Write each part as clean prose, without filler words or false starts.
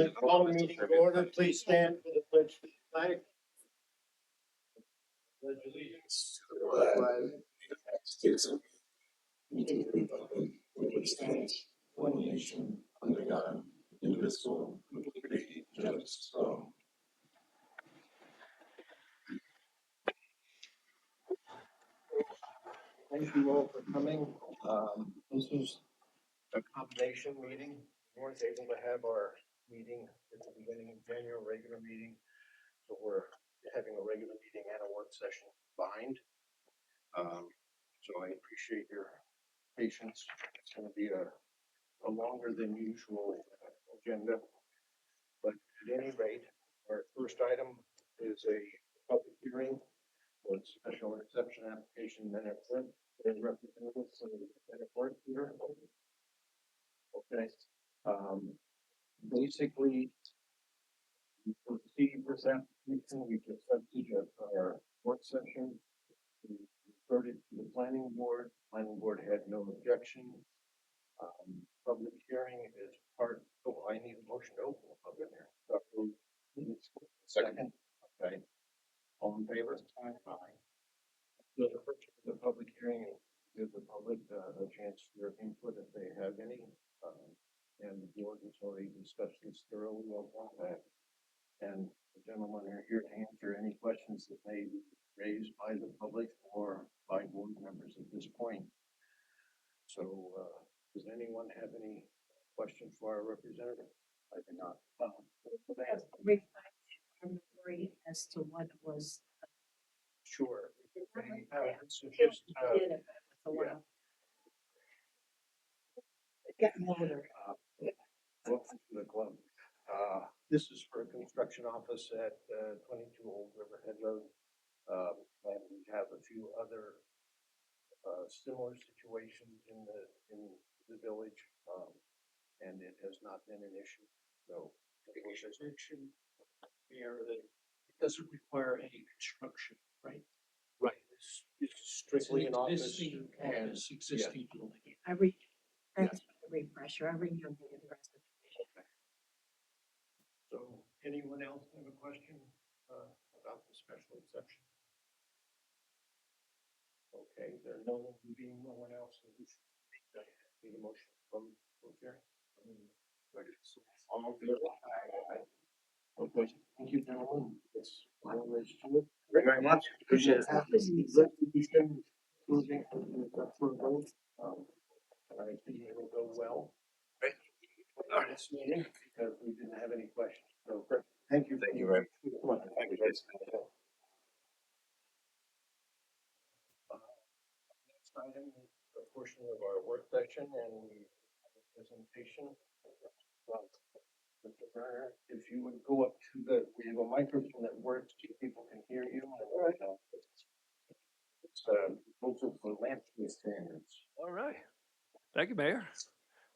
Call the meeting to order. Please stand for the pledge to the flag. Pledge allegiance to the flag of the United States of America, and to the republic for which stands one nation under God, indivisible, with liberty and justice for all. Thank you all for coming. This is a combination meeting. We weren't able to have our meeting at the beginning of January, regular meeting. So we're having a regular meeting and a work session combined. So I appreciate your patience. It's going to be a longer than usual agenda. But at any rate, our first item is a public hearing for special exception application minute representatives of the minute work here. Okay. Basically, we proceed with application. We just subject of our work session. We referred it to the planning board. Planning board had no objection. Public hearing is part, I need a motion to open the public hearing. Second. Okay. All in favor? Aye. So the public hearing, give the public a chance for input if they have any. And the board has already discussed this thoroughly over that. And the gentlemen are here to answer any questions that may be raised by the public or by board members at this point. So, does anyone have any questions for our representative? I do not. Refresh our memory as to what was. Sure. This is Just, just, did it, but it was a while. Getting older. welcome to the club. This is for a construction office at 22 Old Riverhead Road. And we have a few other similar situations in the village, and it has not been an issue. So It doesn't require any construction, right? right, it's strictly an office Existing and office, existing building. That's a refresher. I remember the rest of it. so anyone else have a question about the special exception? Okay, there being no one else who should need a motion from Jerry. All in favor? Aye. Okay, thank you, gentlemen. It's final Thank you very much. Appreciate it. Resolution moving for a vote. I think it will go well. This meeting, because we didn't have any questions. So, thank you. Thank you very much. Thank you, guys. Next item is a portion of our work session and we have a presentation. Mr. Berner, if you would go up to we have a microphone that works, so people can hear you. It's proposal for landscape standards. All right. Thank you, Mayor.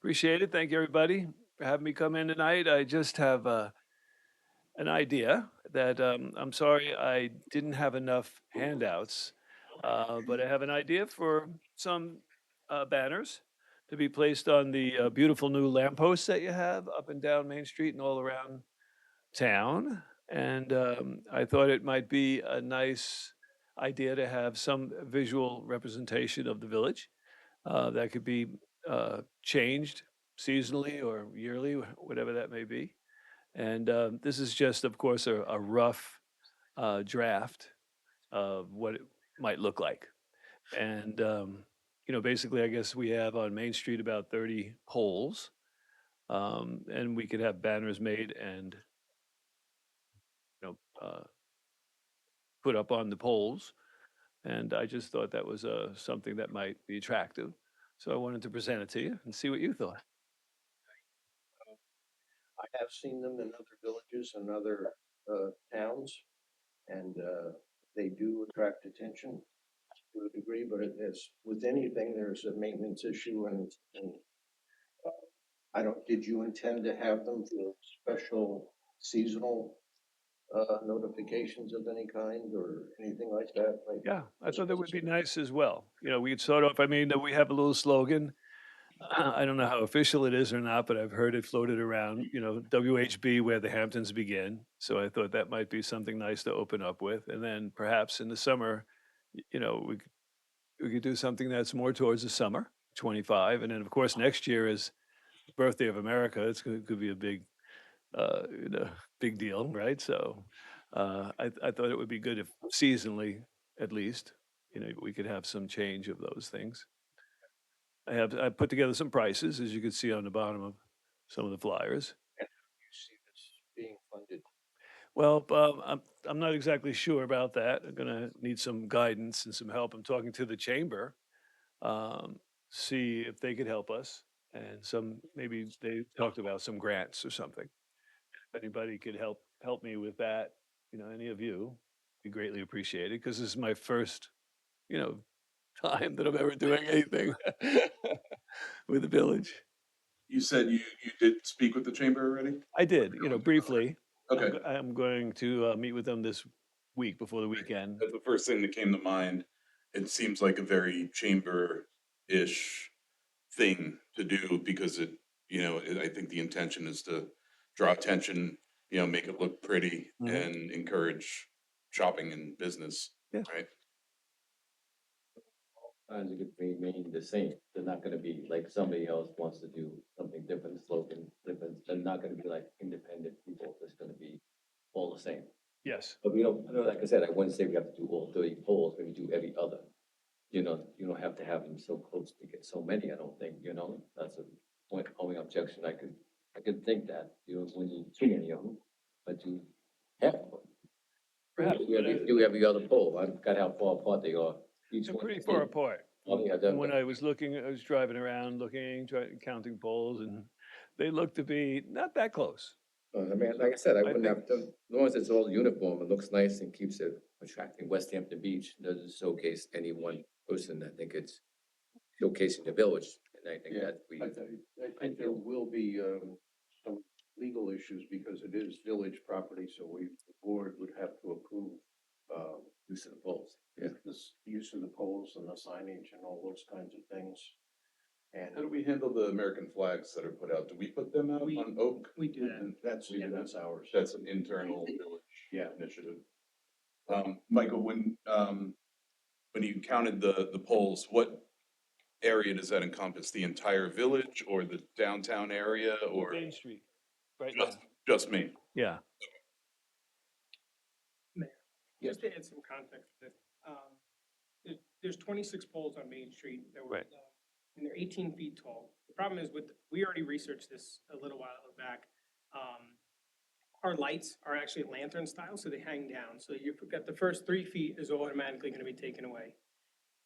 Appreciate it. Thank you, everybody, for having me come in tonight. I just have an idea that I'm sorry I didn't have enough handouts, but I have an idea for some banners to be placed on the beautiful new lampposts that you have up and down Main Street and all around town. And I thought it might be a nice idea to have some visual representation of the village that could be changed seasonally or yearly, whatever that may be. And this is just, of course, a rough draft of what it might look like. And, basically, I guess we have on Main Street about 30 poles. And we could have banners made and, put up on the poles. And I just thought that was something that might be attractive. So I wanted to present it to you and see what you thought. I have seen them in other villages and other towns, and they do attract attention to a degree, but as with anything, there's a maintenance issue and I don't, did you intend to have them for special seasonal notifications of any kind or anything like that? Like, Yeah, I thought that would be nice as well. We'd sort of, we have a little slogan I don't know how official it is or not, but I've heard it floated around, WHB where the Hamptons begin. So I thought that might be something nice to open up with. And then perhaps in the summer, we could do something that's more towards the summer, 25. And then of course next year is Birthday of America. Could be a big, uh, you know, big deal, right? So I thought it would be good if seasonally, at least, we could have some change of those things. I put together some prices, as you can see on the bottom of some of the flyers. You see this being funded. Well, I'm not exactly sure about that. I'm gonna need some guidance and some help. I'm talking to the chamber, um, see if they could help us. And maybe they talked about some grants or something. If anybody could help me with that, any of you, be greatly appreciated, because this is my first, you know, time that I'm ever doing anything with the village. You said you did speak with the chamber already? I did, briefly. Okay, I'm going to meet with them this week before the weekend. that's the first thing that came to mind. It seems like a very chamber-ish thing to do because I think the intention is to draw attention, make it look pretty Mhm. and encourage shopping and business, Yeah. right? Times it could remain the same. They're not gonna be like somebody else wants to do something different, slogan different. They're not gonna be like independent people. It's gonna be all the same. Yes. But like I said, I wouldn't say we have to do all 30 polls, maybe do every other. You don't have to have them so close to get so many, I don't think, that's a only objection. I could think that, when you too many of them, but you have one. Perhaps, Do every other poll. I forgot how far apart they are. Each they're one. pretty far apart. Oh, yeah, And when I was driving around, counting polls, and they looked to be not that close. I mean, like I said, I I wouldn't think- have to, as long as it's all uniform, it looks nice and keeps it attracting. West Hampton Beach doesn't showcase any one person. I think it's showcasing the village. And I think Yeah, that we, I think there will be, some legal issues because it is village property, so the board would have to approve, use of the polls. Yeah. this use of the poles and the signage and all those kinds of things. And How do we handle the American flags that are put out? Do we put them out We- on Oak? We do that. And that's ours. That's an internal village Yeah. initiative. Michael, when you counted the polls, what area does that encompass? The entire village or the downtown area or Main Street, right now. just me? Yeah. Just to add some context to this, there's 26 poles on Main Street that were, Right. and they're 18 feet tall. The problem is we already researched this a little while back. Our lights are actually lantern style, so they hang down. So you've got the first 3 feet is automatically gonna be taken away.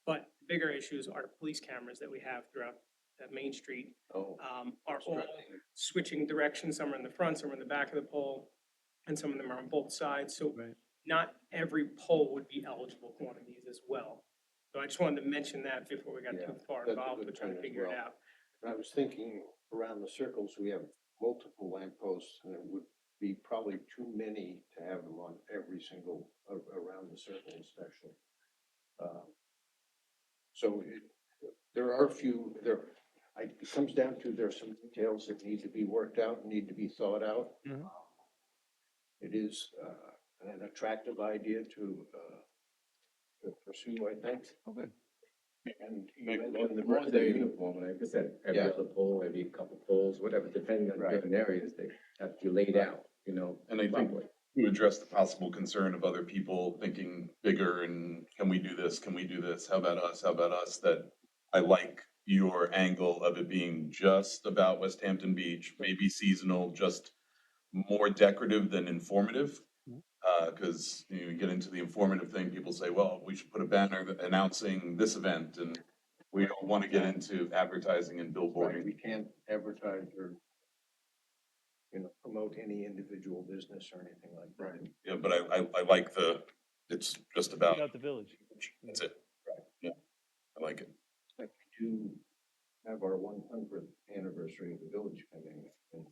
But bigger issues are the police cameras that we have throughout that Main Street, Oh. are all switching directions. Some are in the front, some are in the back of the pole, and some of them are on both sides. So Right. not every pole would be eligible for one of these as well. So I just wanted to mention that before we got Yeah, too far that's a involved good with trying to point as figure it well. out. I was thinking around the circles, we have multiple lampposts and it would be probably too many to have them on every single, around the circle especially. So there are a few, it comes down to there's some details that need to be worked out, need to be thought out. Mhm. It is, an attractive idea to pursue, I think. Okay. And Make- even More in the more than birthday, uniform, like I said, every Yeah. other pole, maybe a couple poles, whatever, depending on Right. different areas, they have to be laid out, And I think properly. to address the possible concern of other people thinking bigger and can we do this? Can we do this? How about us? How about us? That I like your angle of it being just about West Hampton Beach, maybe seasonal, just more decorative than informative. Mhm. Cause you get into the informative thing, people say, well, we should put a banner announcing this event and we don't want to get into advertising and right, billboarding. we can't advertise or, promote any individual business or anything like that. Yeah, but I like it's just about, About the village. that's it. Yeah, I like it. We do have our 100th anniversary of the village coming in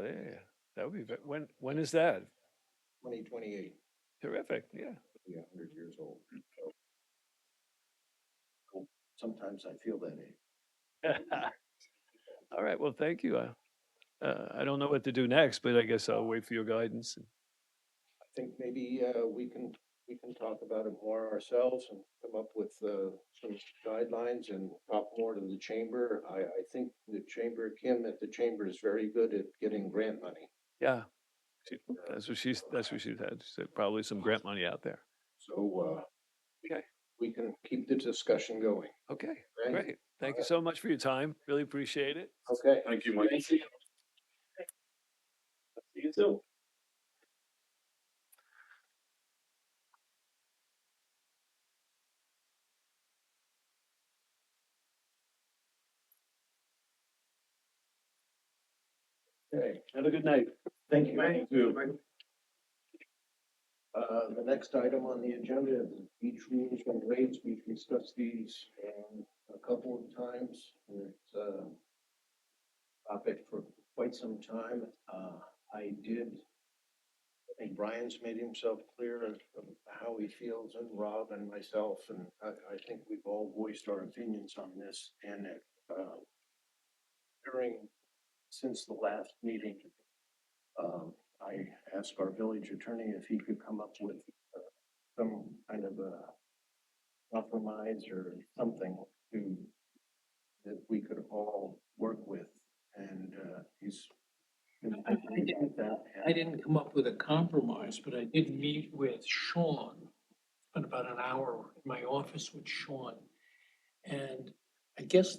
There. That would be, when is that? 2028, Terrific, yeah. we'll be 100 years old. So sometimes I feel that age. All right, well, thank you. I don't know what to do next, but I guess I'll wait for your guidance. I think maybe, we can talk about it more ourselves and come up with, some guidelines and talk more to the chamber. I think the chamber, Kim at the chamber is very good at getting grant money. Yeah, that's what she said. She said probably some grant money out there. So, Okay. we can keep the discussion going. Okay, Right. great. Thank you so much for your time. Really appreciate it. Okay. Thank you, Mike. See you soon. Okay. Have a good night. Thank you. The next item on the agenda is beach rules and rates. We've discussed these, a couple of times. It's a topic for quite some time. I think Brian's made himself clear of how he feels, and Rob and myself, and I think we've all voiced our opinions on this. And since the last meeting, I asked our village attorney if he could come up with some kind of a compromise or something that we could all work with, and he's. I didn't come up with a compromise, but I did meet with Sean. Spent about an hour in my office with Sean. And I guess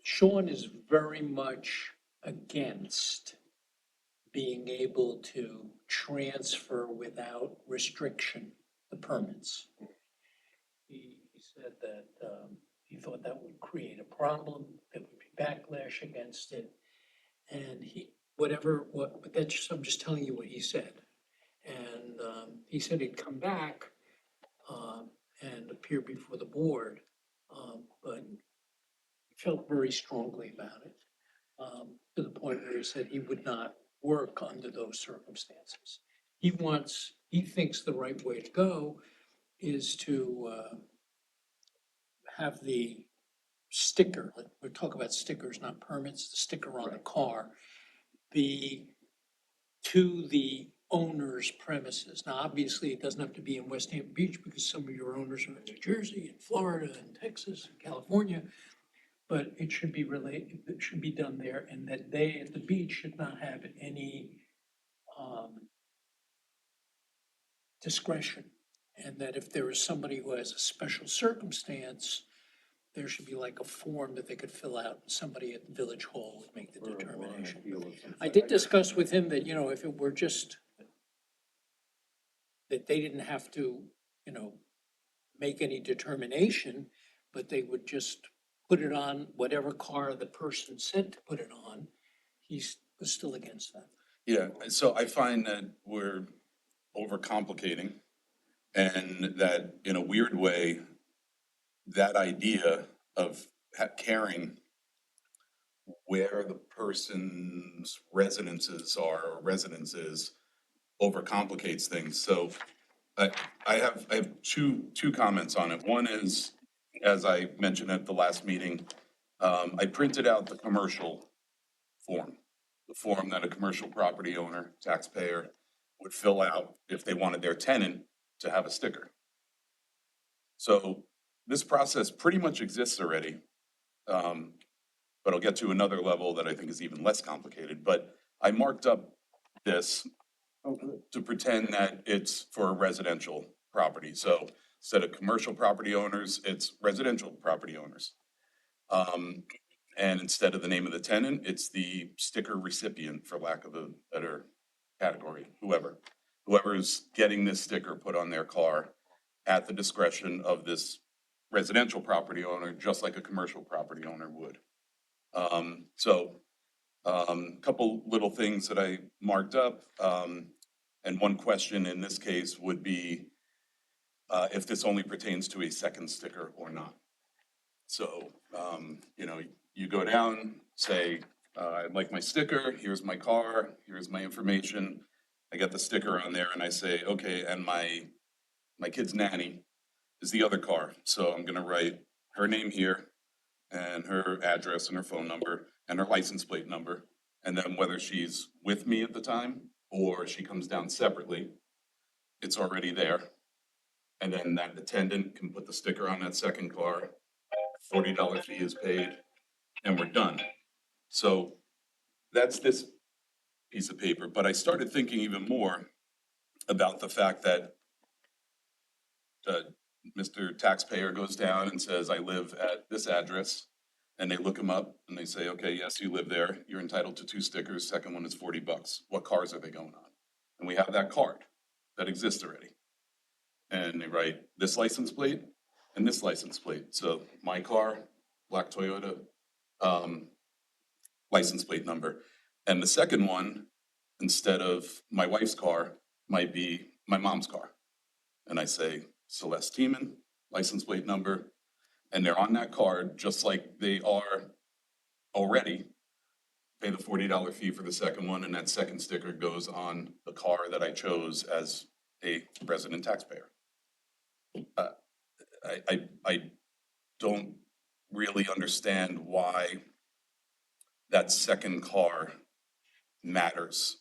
Sean is very much against being able to transfer without restriction the permits. He said that he thought that would create a problem, there would be backlash against it. And but I'm just telling you what he said. And he said he'd come back and appear before the board, but he felt very strongly about it, to the point where he said he would not work under those circumstances. He thinks the right way to go is to have the sticker, like we're talking about stickers, not permits, the sticker on the car, be to the owner's premises. Now, obviously, it doesn't have to be in West Hampton Beach because some of your owners are in New Jersey and Florida and Texas and California. But it should be it should be done there, and that they at the beach should not have any discretion. And that if there is somebody who has a special circumstance, there should be like a form that they could fill out, and somebody at the village hall would make the determination. I did discuss with him that, if it were just that they didn't have to, make any determination, but they would just put it on whatever car the person said to put it on, he was still against that. Yeah, so I find that we're overcomplicating, and that in a weird way, that idea of caring where the person's residences are or residence is overcomplicates things. So I have two comments on it. One is, as I mentioned at the last meeting, I printed out the commercial form, the form that a commercial property owner, taxpayer would fill out if they wanted their tenant to have a sticker. So this process pretty much exists already. But I'll get to another level that I think is even less complicated. But I marked up this to pretend that it's for a residential property. So instead of commercial property owners, it's residential property owners. And instead of the name of the tenant, it's the sticker recipient, for lack of a better category, whoever's getting this sticker put on their car at the discretion of this residential property owner, just like a commercial property owner would. Couple little things that I marked up. And one question in this case would be if this only pertains to a second sticker or not. So, you go down, say, I'd like my sticker, here's my car, here's my information. I get the sticker on there and I say, okay, and my kid's nanny is the other car. So I'm gonna write her name here, and her address and her phone number and her license plate number. And then whether she's with me at the time or she comes down separately, it's already there. And then that attendant can put the sticker on that second car, $40 fee is paid, and we're done. So that's this piece of paper, but I started thinking even more about the fact that Mr. Taxpayer goes down and says, I live at this address, and they look him up and they say, okay, yes, you live there, you're entitled to 2 stickers, second one is $40. What cars are they going on? And we have that card that exists already. And they write this license plate and this license plate. So my car, black Toyota, license plate number. And the second one, instead of my wife's car, might be my mom's car. And I say Celeste Teeman, license plate number, and they're on that card, just like they are already. Pay the $40 fee for the second one, and that second sticker goes on the car that I chose as a resident taxpayer. I don't really understand why that second car matters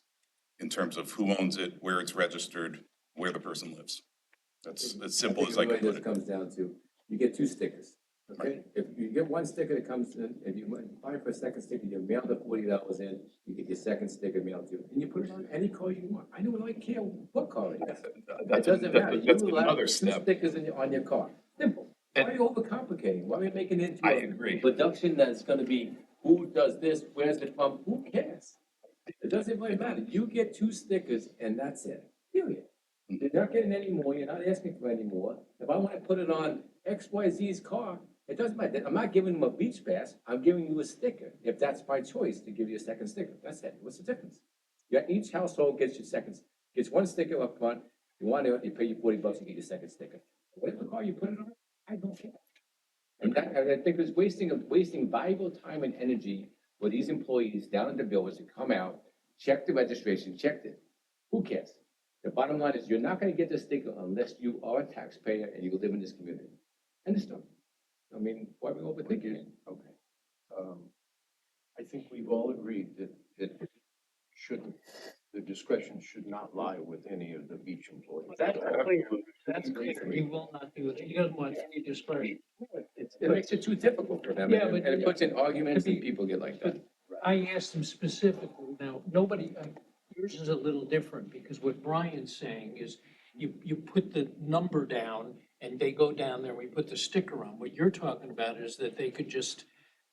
in terms of who owns it, where it's registered, where the person lives. That's as simple as I can put This it. comes down to, you get 2 stickers, okay? If you get 1 sticker that comes in, if you apply for a second sticker, you mail the $40 in, you get your second sticker mailed to you, and you put it on any car you want. I don't really care what car it is. It doesn't matter. That's You allow another 2 step. stickers on your car. Simple. Why are you overcomplicating? Why are you making it I into agree. a production that's gonna be, who does this, where's it from, who cares? It doesn't really matter. You get 2 stickers and that's it, period. You're not getting any more, you're not asking for any more. If I wanna put it on XYZ's car, it doesn't matter. I'm not giving them a beach pass, I'm giving you a sticker, if that's my choice to give you a second sticker. That's it. What's the difference? Yeah, each household gets gets 1 sticker up front. You want it, you pay your $40, you get your second sticker. Whatever car you put it on, I don't care. And I think it's wasting valuable time and energy for these employees down in the village to come out, check the registration, check it. Who cares? The bottom line is, you're not gonna get the sticker unless you are a taxpayer and you live in this community. Understand? I mean, why are we overthinking it? Okay. I think we've all agreed that it shouldn't, the discretion should not lie with any of the beach employees. That's clear. That's clear. He will not do it. He doesn't want any discretion. It makes it too difficult for them, Yeah, and but- it puts in arguments and people get like that. I asked him specifically, now, nobody, yours is a little different, because what Brian's saying is, you put the number down, and they go down there, and we put the sticker on. What you're talking about is that they could just,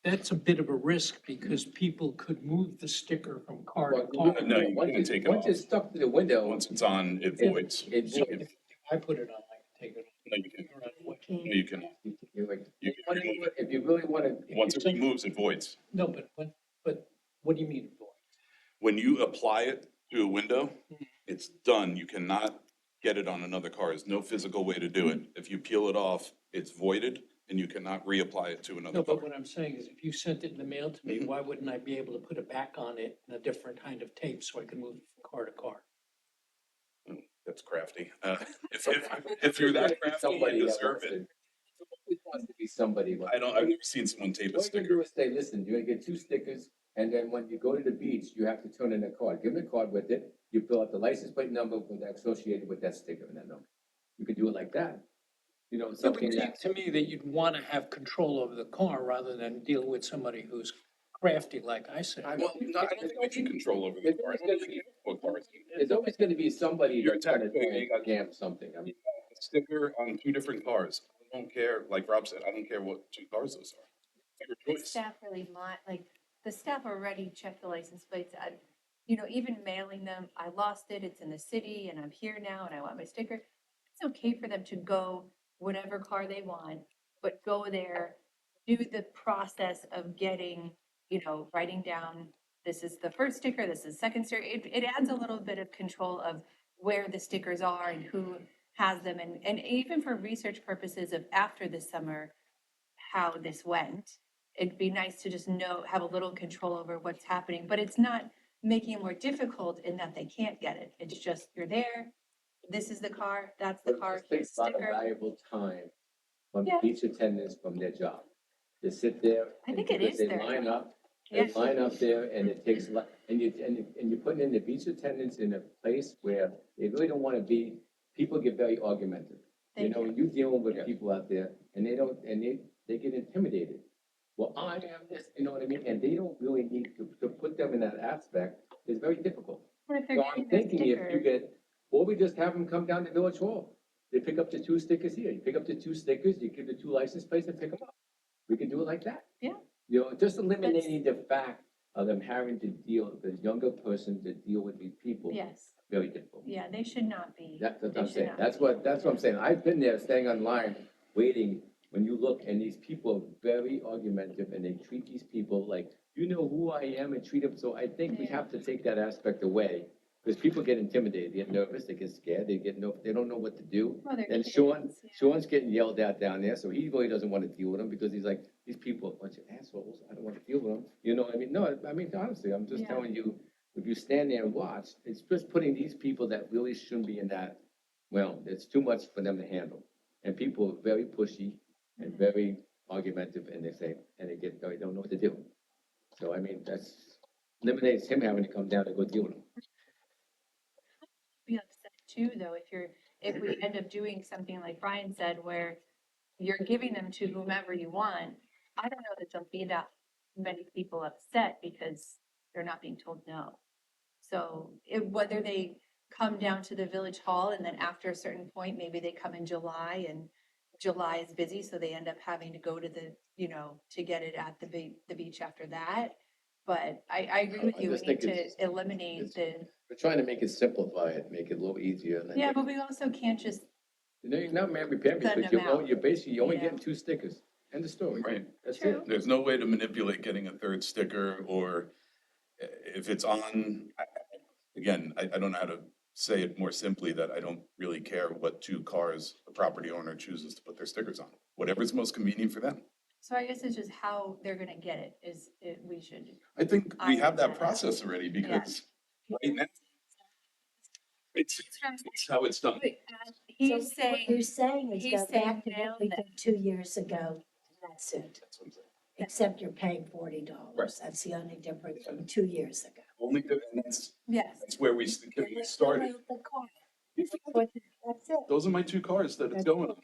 that's a bit of a risk, because people could move the sticker from car to car. No, you can't take it Once it's off. stuck to the window, Once it's on, it voids. it So voids. if- If I put it on, I can take it off. No, you can't. What? No, you can. you're like, You can remove it. if you really wanna. Once it removes, it voids. No, but what do you mean, boy? When you apply it to a window, it's done. You cannot get it on another car. There's no physical way to do it. If you peel it off, it's voided and you cannot reapply it to another No, but car. what I'm saying is, if you sent it in the mail to me, why wouldn't I be able to put it back on it in a different kind of tape, so I can move it from car to car? That's crafty. If you're that crafty, Somebody you that deserve wants it. to- It wants to be somebody. like- I've never seen someone tape a What you can sticker. do is say, listen, you're gonna get 2 stickers, and then when you go to the beach, you have to turn in a card. Give them a card with it, you fill out the license plate number with that associated with that sticker and that number. You could do it like that. You know, It would something seem that, to me that you'd want to have control over the car rather than deal with somebody who's crafty, like I said. I- Well, no, I don't think we can control over the car. I don't think we can what cars. there's always gonna be somebody You're a that's gonna taxpayer, try you and got- scam something. I mean, A sticker on 2 different cars. I don't care, like Rob said, I don't care what 2 cars those are. It's your The choice. staff really like, the staff already checked the license plates. You know, even mailing them, I lost it, it's in the city and I'm here now and I want my sticker. It's okay for them to go whatever car they want, but go there, do the process of getting, you know, writing down, this is the first sticker, this is the second sticker. It adds a little bit of control of where the stickers are and who has them. And even for research purposes of after the summer, how this went. It'd be nice to just know, have a little control over what's happening, but it's not making it more difficult in that they can't get it. It's just, you're there, this is the car, that's the but it car, just here's takes a lot of sticker. valuable time from Yeah. beach attendants from their job. They sit there. I and think it because is they there. line up, Yeah. they line up there and it takes, and you're putting in the beach attendants in a place where they really don't wanna be, people get very argumentative. You Thank know, you. you dealing with Yeah. people out there and they don't, and they get intimidated. Well, I am this, you know what I mean? And they don't really need to put them in that aspect is very difficult. But if they're So I'm getting their thinking if you sticker, get, or we just have them come down to Village Hall. They pick up the 2 stickers here. You pick up the 2 stickers, you give the 2 license plates and pick them up. We can do it like that. Yeah. You know, just eliminating the fact of them having to deal, the younger person to deal with these people. yes, Very difficult. yeah, they should not be. That's what They I'm should saying. not That's be. what I'm saying. I've been there, staying online, waiting, when you look, and these people are very argumentative, and they treat these people like, you know who I am, and treat them, so I think we Yeah. have to take that aspect away. Because people get intimidated, they get nervous, they get scared, they don't know what to do. Well, they're And kids, yeah. Sean's getting yelled at down there, so he really doesn't want to deal with them, because he's like, these people are a bunch of assholes, I don't want to deal with them. You know what I mean? No, I mean, honestly, I'm just Yeah. telling you, if you stand there and watch, it's just putting these people that really shouldn't be in that, well, it's too much for them to handle. And people are very pushy and very argumentative, and they don't know what to do. So, I mean, that's eliminates him having to come down and go deal with them. Be upset too, though, if we end up doing something like Brian said, where you're giving them to whomever you want, I don't know that there'll be that many people upset because they're not being told no. So whether they come down to the village hall and then after a certain point, maybe they come in July and July is busy, so they end up having to go to to get it at the beach after that. But I agree with I you, we just need think to it's- eliminate the, We're trying to make it simplify it, make it a little easier, and then. yeah, but we also can't just, You know, you're not mad repairing, Send because them out. you're basically, you're only Yeah. getting 2 stickers, end of story. Right. That's True. it. There's no way to manipulate getting a third sticker, or if it's on, again, I don't know how to say it more simply, that I don't really care what 2 cars the property owner chooses to put their stickers on. Whatever's most convenient for them. so I guess it's just how they're gonna get we should, I think we have that Yeah. process already, because right now, it's how it's done. he's So saying, what you're saying is he's go saying back to now what we that- did 2 years ago, and that's it. That's what I'm saying. Except you're paying $40. Right. That's the only difference from 2 years ago. Only, and yes, that's where we You're gonna started. fill out the car. That's it. Those are my 2 cars that it's going on.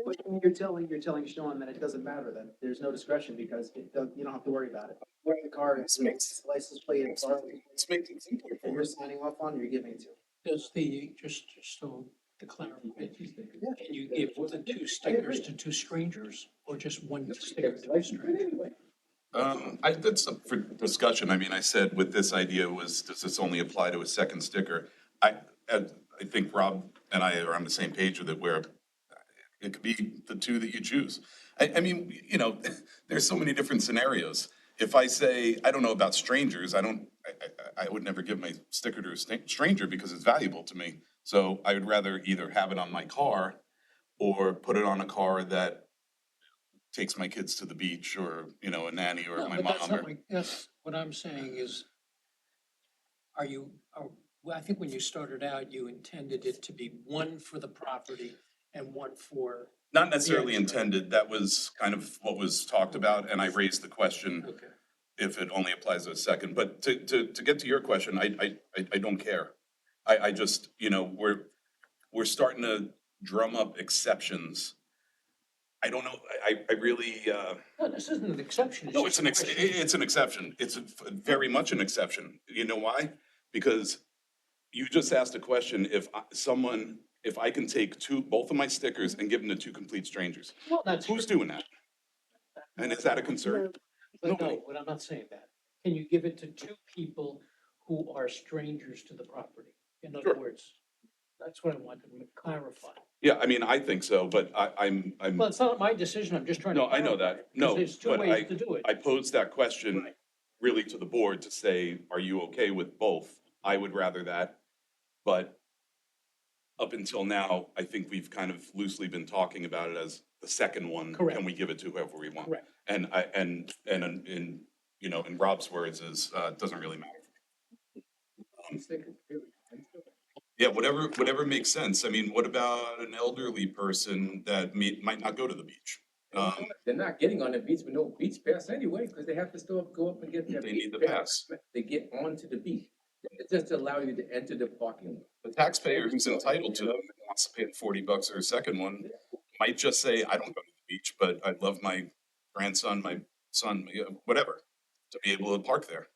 But you're telling Sean that it doesn't matter then, there's no discretion because you don't have to worry about it. Where the car is, license plate, and car, Let's make it simpler and for you're us. signing off on, you're giving it to. Does just so to clarify, Yeah. can you give the 2 stickers to 2 strangers, or just 1 sticker to a stranger? That's up for discussion. I mean, I said with this idea was, does this only apply to a second sticker? I think Rob and I are on the same page with it, where it could be the 2 that you choose. I mean, you know, there's so many different scenarios. If I say, I don't know about strangers, I would never give my sticker to a stranger because it's valuable to me. So I would rather either have it on my car or put it on a car that takes my kids to the beach, or, you know, a nanny or No, my but that's mom, not or. that's what I'm saying is, well, I think when you started out, you intended it to be 1 for the property and 1 for, Not necessarily Yeah, extra. intended, that was kind of what was talked about, and I raised the question okay. if it only applies to a second, but to get to your question, I don't care. I just, you know, we're starting to drum up exceptions. I don't know, I really, No, this isn't an exception. no, just it's a an question. it's an exception, very much an exception, you know why? Because you just asked a question, if I can take both of my stickers and give them to 2 complete strangers, Well, that's. who's doing that? And is that a concern? But Nobody. no, but I'm not saying that. Can you give it to 2 people who are strangers to the property? In other Sure. words, that's what I wanted to clarify. Yeah, I mean, I think so, but I'm, Well, it's not my decision, I'm just trying to. no, I know clarify, that, 'cause no, There's 2 but ways to do it. I posed that question Right. really to the board to say, are you okay with both? I would rather that, but up until now, I think we've kind of loosely been talking about it as the second one. Correct. Can we give it to whoever we want? Correct. And in, you know, in Rob's words is, it doesn't really matter. Yeah, whatever makes sense. I mean, what about an elderly person that might not go to the beach? They're not getting on the beach with no beach pass anyway, because they have to still go up and get their They beach need the pass to get onto the beach. It just allows you to enter the parking lot. The taxpayer who's entitled to them, and wants to pay the 40 bucks or a second one, might just say, I don't go to the beach, but I'd love my grandson, my son, whatever, to be able to park there.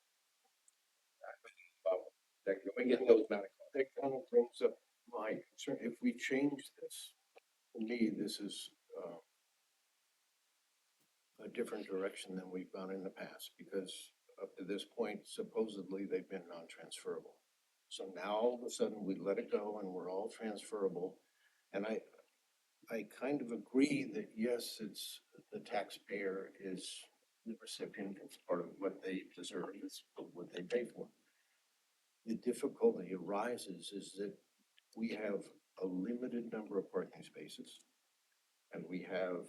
Like, we get those not. That kind of brings up my concern. If we change this, to me, this is, a different direction than we've gone in the past, because up to this point, supposedly, they've been non-transferable. So now all of a sudden, we let it go and we're all transferable. And I kind of agree that, yes, it's, the taxpayer is the recipient, it's part of what they deserve, it's what they pay for. The difficulty arises is that we have a limited number of parking spaces. And we have,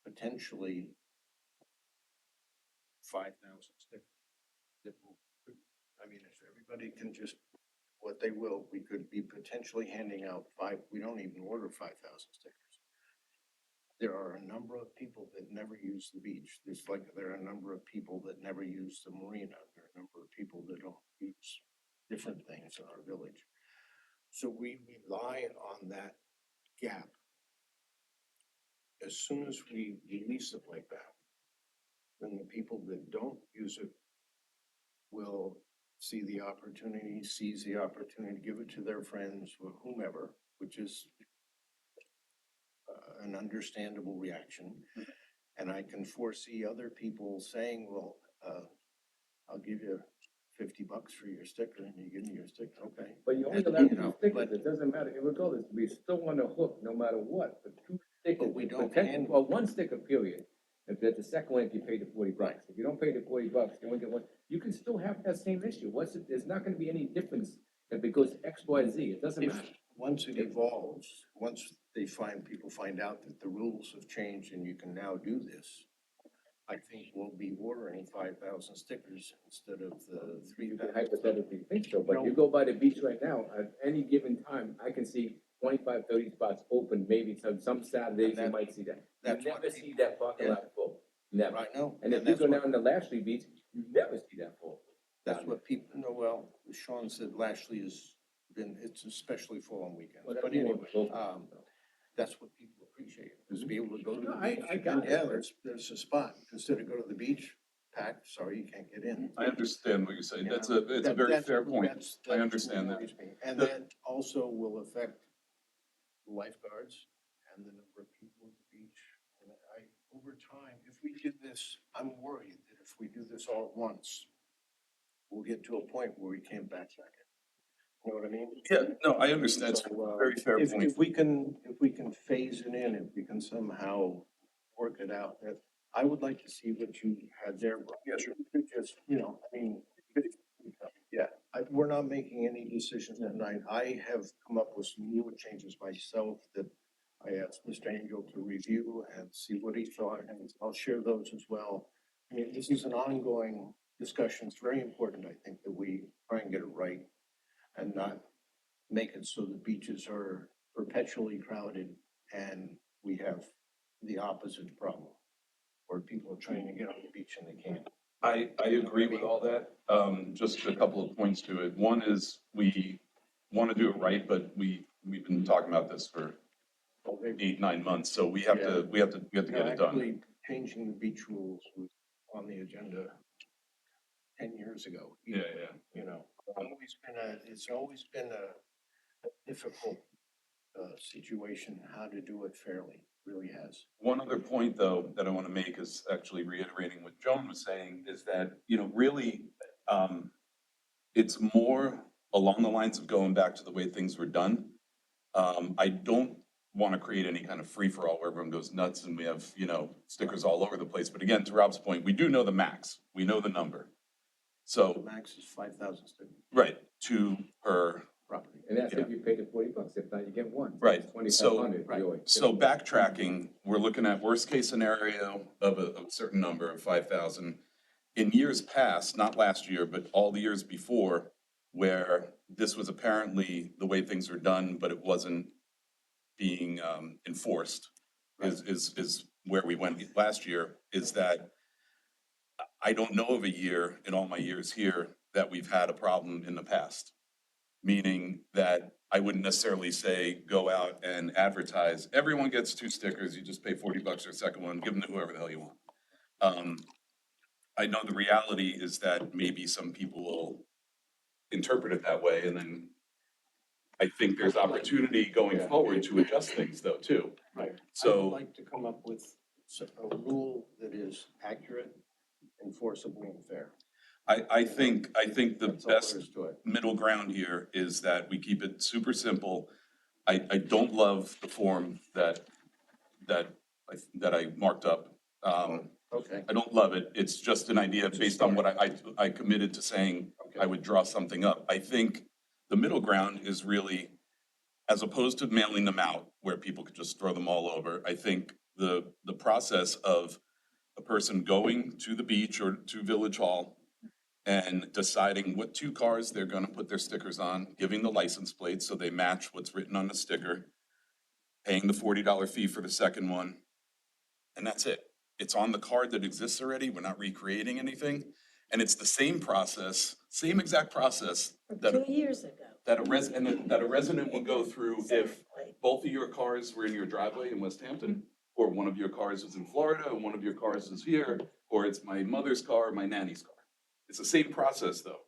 potentially 5,000 stickers. That I mean, if everybody can just, what they will, we could be potentially handing out we don't even order 5,000 stickers. There are a number of people that never use the beach. There are a number of people that never use the marina. There are a number of people that don't use different things in our village. So we rely on that gap. As soon as we release it like that, then the people that don't use it will see the opportunity, seize the opportunity, give it to their friends or whomever, which is an understandable reaction. And I can foresee other people saying, well, I'll give you 50 bucks for your sticker, and you give me your sticker, okay. But you only And, allow you two know, stickers, but- it doesn't matter, regardless, we still on the hook no matter what, but two stickers. But we don't potential- hand- Well, one sticker, period. If there's the second one, if you pay the 40 bucks. Right. If you don't pay the 40 bucks, you only get one, you can still have that same issue. There's not gonna be any difference if it goes X, Y, Z, it doesn't If, matter. once it evolves, once people find out that the rules have changed and you can now do this, I think we'll be ordering 5,000 stickers instead of the You can 3,000. hypothetically think so, but you No. go by the beach right now, at any given time, I can see 25, 30 spots open, maybe some Saturdays you that- might see that. You that's what never see people- that parking yeah. lot full, never. Right now. And if you that's go what- down to Lashley Beach, you never see that full. That's what people, no, well, Sean said Lashley it's especially full on weekends, Well, that's but more anyway, local. that's what people appreciate, is to be able to go to No, the I- beach. I got and it. yeah, there's a spot, instead of go to the beach, packed, sorry, you can't get in. I understand what you're saying. You It's know, a very that's- fair point. that's I what understand that. worries me. And The- that also will affect lifeguards and the number of people at the beach. And over time, if we do this, I'm worried that if we do this all at once, we'll get to a point where we can't backtrack it. You know what I mean? Yeah, no, I understand. It's So, a very fair if, point. if we can phase it in, if we can somehow work it out, that I would like to see what you had there. Yeah, sure. Just, I mean, yeah, we're not making any decisions tonight. I have come up with some new changes myself that I asked Mr. Angel to review and see what he thought, and I'll share those as well. I mean, this is an ongoing discussion. It's very important, I think, that we try and get it right and not make it so the beaches are perpetually crowded and we have the opposite problem, where people are trying to get on the beach and they can't. I agree with all that. Just a couple of points to it. One is we want to do it right, but we've been talking about this for 8, 9 months, so we have to get it done. Actually, changing the beach rules was on the agenda 10 years ago. Yeah. It's always been a difficult situation, how to do it fairly, really has. One other point, though, that I want to make is actually reiterating what Joan was saying, is that, really, it's more along the lines of going back to the way things were done. I don't want to create any kind of free-for-all where everyone goes nuts and we have, stickers all over the place. But again, to Rob's point, we do know the max. We know the number. The So, max is 5,000 stickers right, 2 per property. And that's if you pay the 40 bucks, if not, you get one. Right. It's So- 2,500. right. really. So backtracking, we're looking at worst case scenario of a certain number of 5,000. In years past, not last year, but all the years before, where this was apparently the way things were done, but it wasn't being enforced. is where we went last year, is that I don't know of a year in all my years here that we've had a problem in the past. Meaning that I wouldn't necessarily say, go out and advertise, everyone gets 2 stickers, you just pay $40 for a second one, give them to whoever the hell you want. I know the reality is that maybe some people will interpret it that way, and then I think there's opportunity going forward to adjust things though, too. Right. I So- would like to come up with a rule that is accurate, enforceable, and fair. I think the That's all there best is to it. middle ground here is that we keep it super simple. I don't love the form that I marked up. Okay. I don't love it. It's just an idea based on what I committed to saying I would draw something up. I think the middle ground is really, as opposed to mailing them out where people could just throw them all over, I think the process of a person going to the beach or to Village Hall and deciding what 2 cars they're gonna put their stickers on, giving the license plates so they match what's written on the sticker, paying the $40 fee for the second one, and that's it. It's on the card that exists already, we're not recreating anything, and it's the same process, same exact process that, 2 years ago. that a resident would go through if both of your cars were in your driveway in West Hampton, or one of your cars was in Florida, and one of your cars is here, or it's my mother's car, or my nanny's car. It's the same process, though.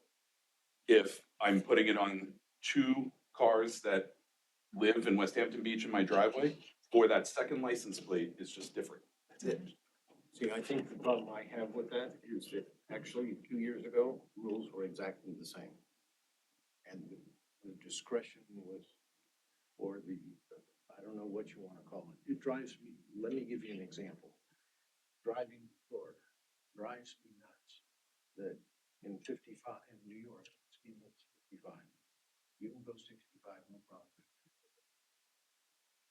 If I'm putting it on 2 cars that live in West Hampton Beach in my driveway, or that second license plate is just different. That's it. See, I think the problem I have with that is that actually 2 years ago, rules were exactly the same. And the discretion was, or I don't know what you want to call it. It drives me, let me give you an example. Driving to Florida drives me nuts that in 55, in New York, speed limit's 55. You can go 65, no problem.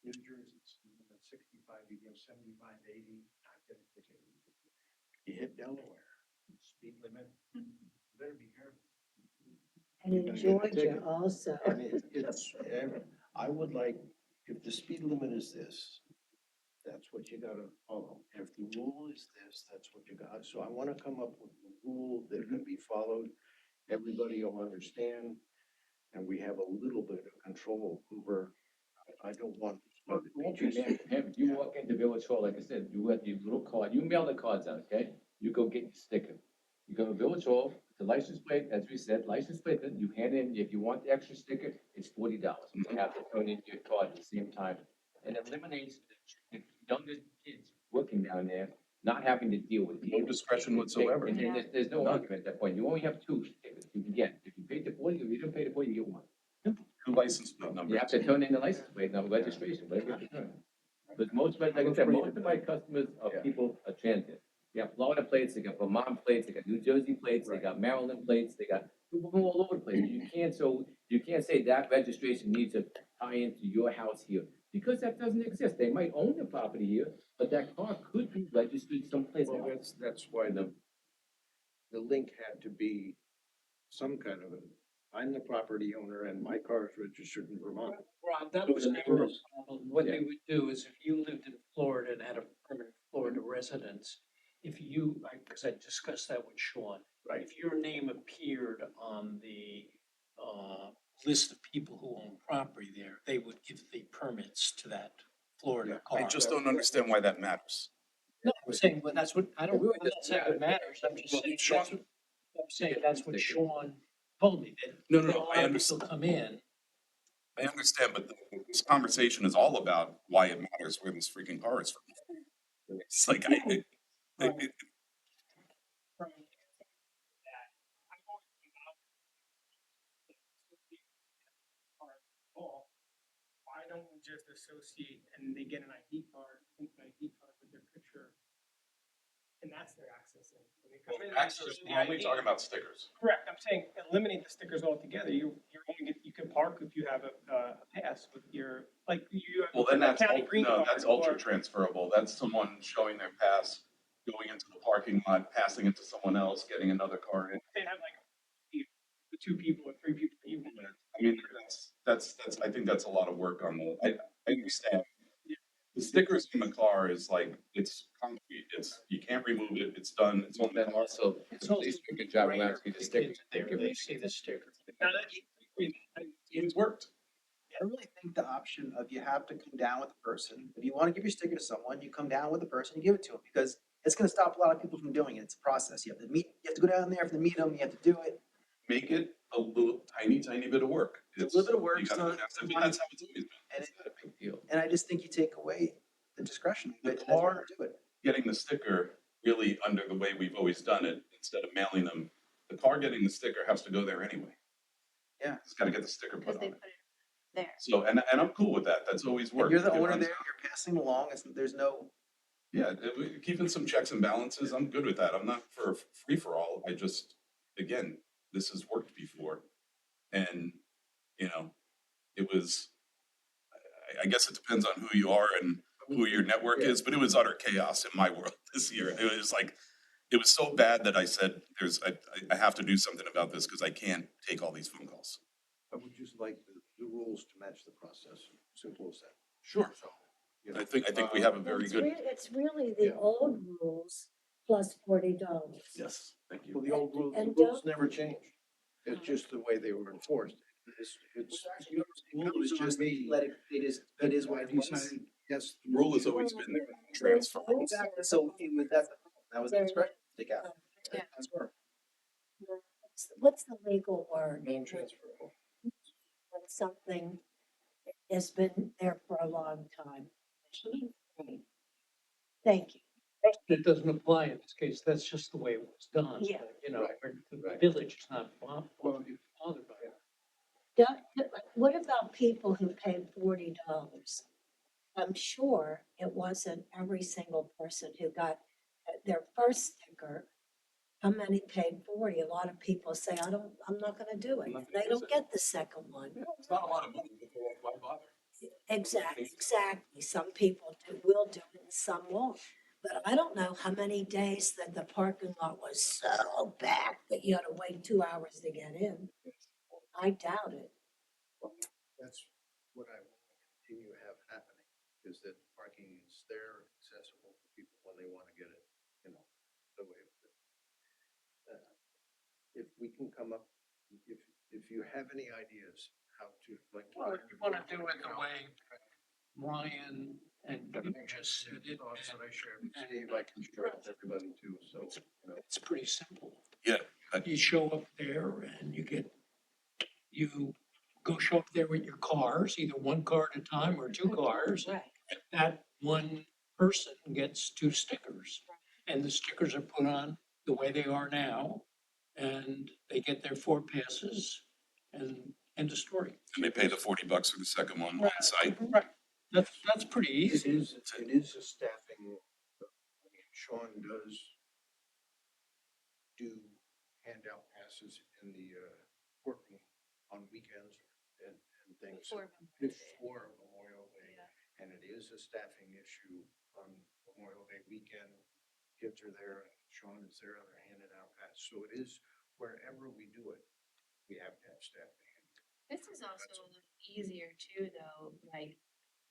New Jersey, speed limit 65, you go 75 to 80, not get a ticket. You hit Delaware, speed limit, better be careful. And in You're gonna get a Georgia ticket. also. I mean, I would like, if the speed limit is this, that's what you gotta follow. If the rule is this, that's what you got. So I wanna come up with a rule that can be followed. Everybody will understand, and we have a little bit of control over, I don't want. If you walk into Village Hall, like I said, you have your little card, you mail the cards out, okay? You go get your sticker. You go to Village Hall, the license plate, as we said, license plate, then you hand in, if you want the extra sticker, it's $40. You have to turn in your card at the same time. And eliminates the younger kids working down there, not having to deal with. No discretion whatsoever. And there's no argument at that point. You only have 2 stickers you can get. If you paid the 40, if you didn't pay the 40, you get 1. 2 license plate numbers. You have to turn in the license plate, number, registration, but you have to turn. But most, like I said, most of my customers are people, are transit. They got Florida plates, they got Vermont plates, they got New Jersey plates, they got Maryland plates, they got people from all over the place. You can't say that registration needs to tie into your house here, because that doesn't exist. They might own the property here, but that car could be registered someplace Well, else. that's why the link had to be some kind of I'm the property owner and my car is registered in Vermont. Rob, that was never a problem. What they would do is if you lived in Florida and had a permanent Florida residence, if you, because I discussed that with Sean. Right. If your name appeared on the list of people who own property there, they would give the permits to that Florida car. I just don't understand why that matters. No, I'm saying, but that's what, I'm not saying it matters, I'm just saying, that's what, I'm saying, that's what Sean told me, that. No, a lot I of understand. people come in. I understand, but this conversation is all about why it matters where this freaking car is from. It's like, Why don't we just associate and they get an ID card, an ID card with their picture? And that's their access in. When they come in, they show the we're only ID. talking about stickers. Correct, I'm saying eliminate the stickers altogether. You only get, you can park if you have a pass with your, like you. Well, then a that's, county green no, card that's ultra or- transferable. That's someone showing their pass, going into the parking lot, passing it to someone else, getting another car in. They have like the 2 people or 3 people. I mean, that's, I think that's a lot of work on the, I understand. The stickers in the car is like, it's concrete, it's, you can't remove it, it's done, it's on the Then car. also, It's at also least you can drive around, see the kids stickers. there, they see the sticker. It's worked. I really think the option of you have to come down with the person. If you want to give your sticker to someone, you come down with the person, you give it to them, because it's gonna stop a lot of people from doing it. It's a process. You have to meet, you have to go down there, to meet them, you have to do it. Make it a little tiny, tiny bit of work. It's a little bit of work, you gotta so go down there, but that's how it's always been. And It's not a big deal. And I just think you take away the discretion. The But that's why car- I do it. Getting the sticker really under the way we've always done it, instead of mailing them, the car getting the sticker has to go there anyway. Yeah. It's gotta get the sticker Because put they on put it. it there. So, and I'm cool with that. That's always And worked. you're the It owner runs- there, you're passing along, there's no, Yeah, keeping some checks and balances, I'm good with that. I'm not for a free for all. I just, again, this has worked before. And, you know, it was, I guess it depends on who you are and who your network is, but it was utter chaos in my world this year. It was like, it was so bad that I said, I have to do something about this because I can't take all these phone calls. I would just like the rules to match the process, simple as that. Sure. So, you know, I think we have a very It's good, It's really the Yeah. old rules plus $40. yes, thank Well, you. the old rules, the And rules don't- never changed. It's just the way they were enforced. It's, rule is just me. let it, it is what it was. Yes. The rule has always been there, transfer. Exactly, so it was, that was the discretion to take out. Yeah. That's where. What's the legal word? Non-transferable. When something has been there for a long time. Right. Thank you. It doesn't apply in this case, that's just the way it was done. Yeah. You know, Right, the right. village is not Well, bothered by it. What about people who paid $40? I'm sure it wasn't every single person who got their first sticker. How many paid 40? A lot of people say, I'm not gonna do it. I'm not gonna They use don't it. get the second one. It's not a lot of money, but why bother? Exactly. Some people will do it and some won't. But I don't know how many days that the parking lot was so packed that you had to wait 2 hours to get in. I doubt it. that's what I want to continue to have happening, is that parking is there, accessible for people when they want to get it, you know, the way. If we can come up, if you have any ideas how to, like. Well, you wanna do it the way Ryan and you just said it, Thoughts that I shared with and- Steve, I can share with everybody too, so, you know. it's pretty simple. Yeah. You show up there and you go show up there with your cars, either one car at a time or two cars. Right. That one person gets two stickers. And the stickers are put on the way they are now. And they get their 4 passes and end of story. And they pay the $40 for the second one on site. Right. That's pretty It easy. is a staffing, I mean, Sean does do handout passes in the courtroom on weekends and things. Before Memorial Day, and it is a staffing issue on Memorial Day weekend. Kids are there, and Sean is there, they're handing out passes, so it is wherever we do it, we have to have staffing. This is also a little easier too, though, like,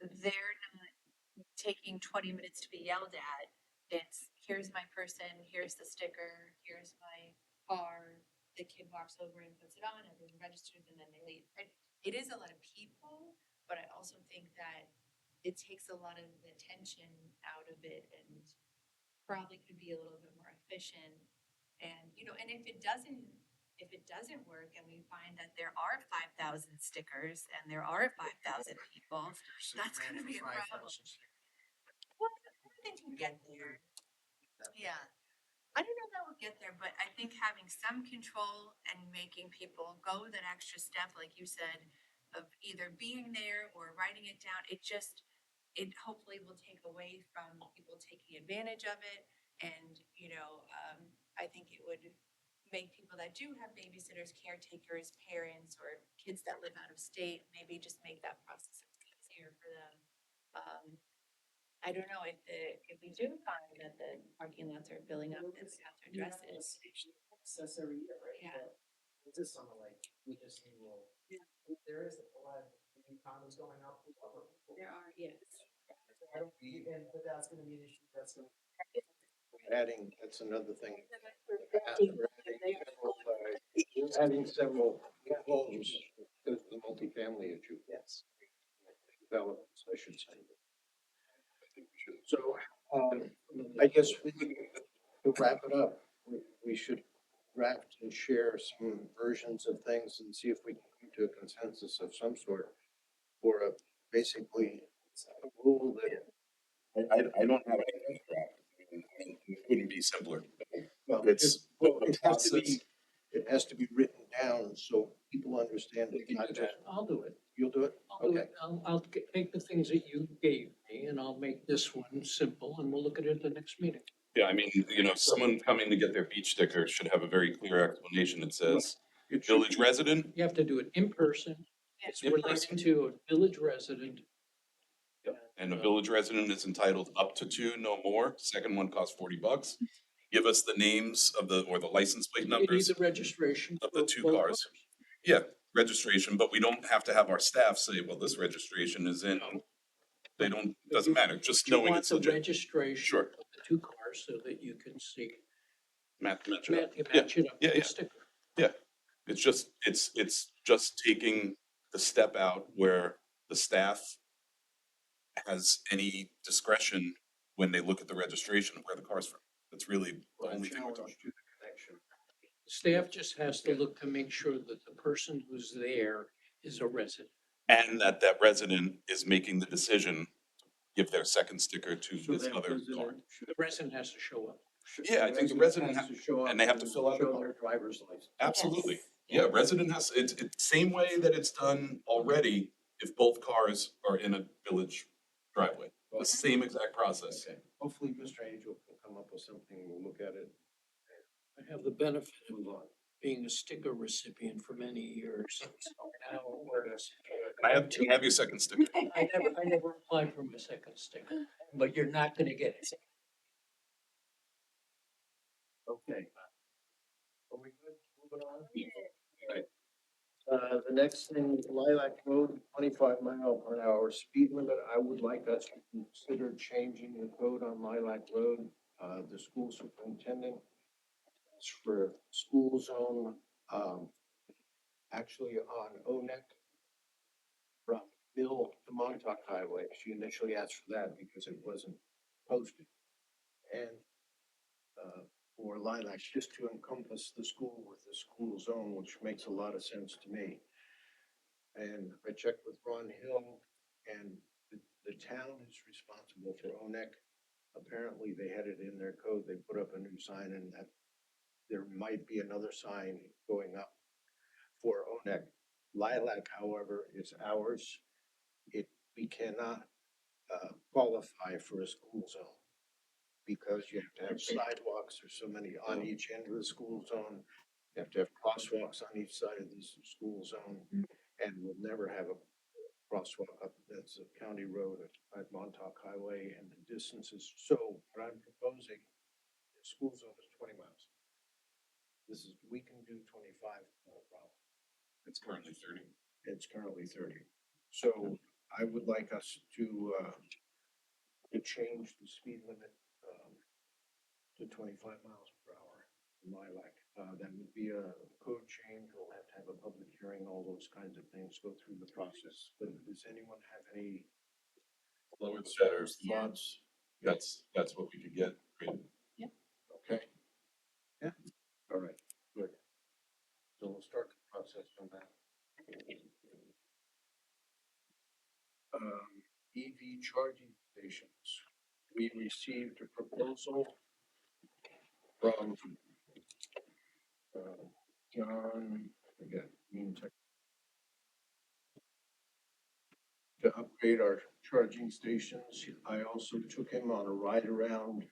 they're not taking 20 minutes to be yelled at. It's, here's my person, here's the sticker, here's my car, the kid walks over and puts it on, everyone registers, and then they leave, right? It is a lot of people, but I also think that it takes a lot of the tension out of it and probably could be a little bit more efficient. And, and if it doesn't work and we find that there are 5,000 stickers and there are 5,000 people, that's gonna be a problem. Well, I think we'll get there. Yeah. I don't know that we'll get there, but I think having some control and making people go that extra step, like you said, of either being there or writing it down, it hopefully will take away from people taking advantage of it. And, I think it would make people that do have babysitters, caretakers, parents, or kids that live out of state, maybe just make that process easier for them. I don't know if we do find that the parking lots are filling up, then we have to address it. Process every year, right? Yeah. It's this summer, like, we just need more. There is a lot of new condos going up. There are, yes. But that's gonna be an issue, that's gonna. Adding, that's another thing. Yes. Adding several homes because of the multifamily issue. Yes. Developments, I should say. So, I guess to wrap it up, we should draft and share some versions of things and see if we can come to a consensus of some sort for a, basically, a rule that. I don't have anything to draft. I mean, it couldn't be simpler. Well, It's well, the it has to process. be, it has to be written down so people understand We it, can not do just, that. I'll do it. you'll do it? I'll do Okay. it. I'll take the things that you gave me and I'll make this one simple and we'll look at it at the next meeting. Yeah, I mean, someone coming to get their beach sticker should have a very clear explanation that says, It should village be- resident. You have to do it in person. It's In related person. to a village resident. And a village resident is entitled up to two, no more. Second one costs $40. Give us the names of or the license plate You need numbers the registration. of the for two both cars. Yeah, registration, but we don't have to have our staff say, well, this registration is in. They don't, doesn't matter, just You knowing want it's the legit. registration Sure. of the two cars so that you can see, Match it up. match Yeah, it up yeah, with yeah. the sticker. It's just taking the step out where the staff has any discretion when they look at the registration of where the car's from. That's really the only thing we're talking. Challenge to the connection. Staff just has to look to make sure that the person who's there is a resident. And that resident is making the decision, to give their second sticker to So this that other car. resident should- The resident has to show up. Yeah, I think the resident has to show up and they have to fill out a show card. their driver's license. Absolutely. Yes. Yeah, resident has, it's same way that it's done already if both cars are in a village driveway. The same exact process. Okay, hopefully Mr. Angel can come up with something, we'll look at it, I have the benefit of move on. being a sticker recipient for many years. Now, Can I have your second sticker? I never applied for my second sticker, but you're not gonna get it. Okay. Are we good? Moving on? The next thing, Lilac Road, 25 mph speed limit. I would like us to consider changing the code on Lilac Road. The school superintendent asked for school zone, actually on ONEC from Mill to Montauk Highway. She initially asked for that because it wasn't posted. And, for Lilac, just to encompass the school with the school zone, which makes a lot of sense to me. And I checked with Ron Hill, and the town is responsible for ONEC. Apparently, they had it in their code, they put up a new sign, and that there might be another sign going up for ONEC. Lilac, however, is ours. We cannot, qualify for a school zone because you have to have sidewalks, there's so many on each end of the school zone. You have to have crosswalks on each side of the school zone, and we'll never have a crosswalk up, that's a county road at Montauk Highway, and the distances, so what I'm proposing, the school zone is 20 miles. We can do 25, no problem. It's currently 30. It's currently 30. So I would like us to change the speed limit, to 25 mph in Lilac. That would be a code change. We'll have to have a public hearing, all those kinds of things, go through the process. But does anyone have any Lower the better. thoughts? That's what we could get. Great. Okay. Yeah, all right, good. So we'll start the process on that. EV charging stations. We received a proposal from John, to upgrade our charging stations. I also took him on a ride around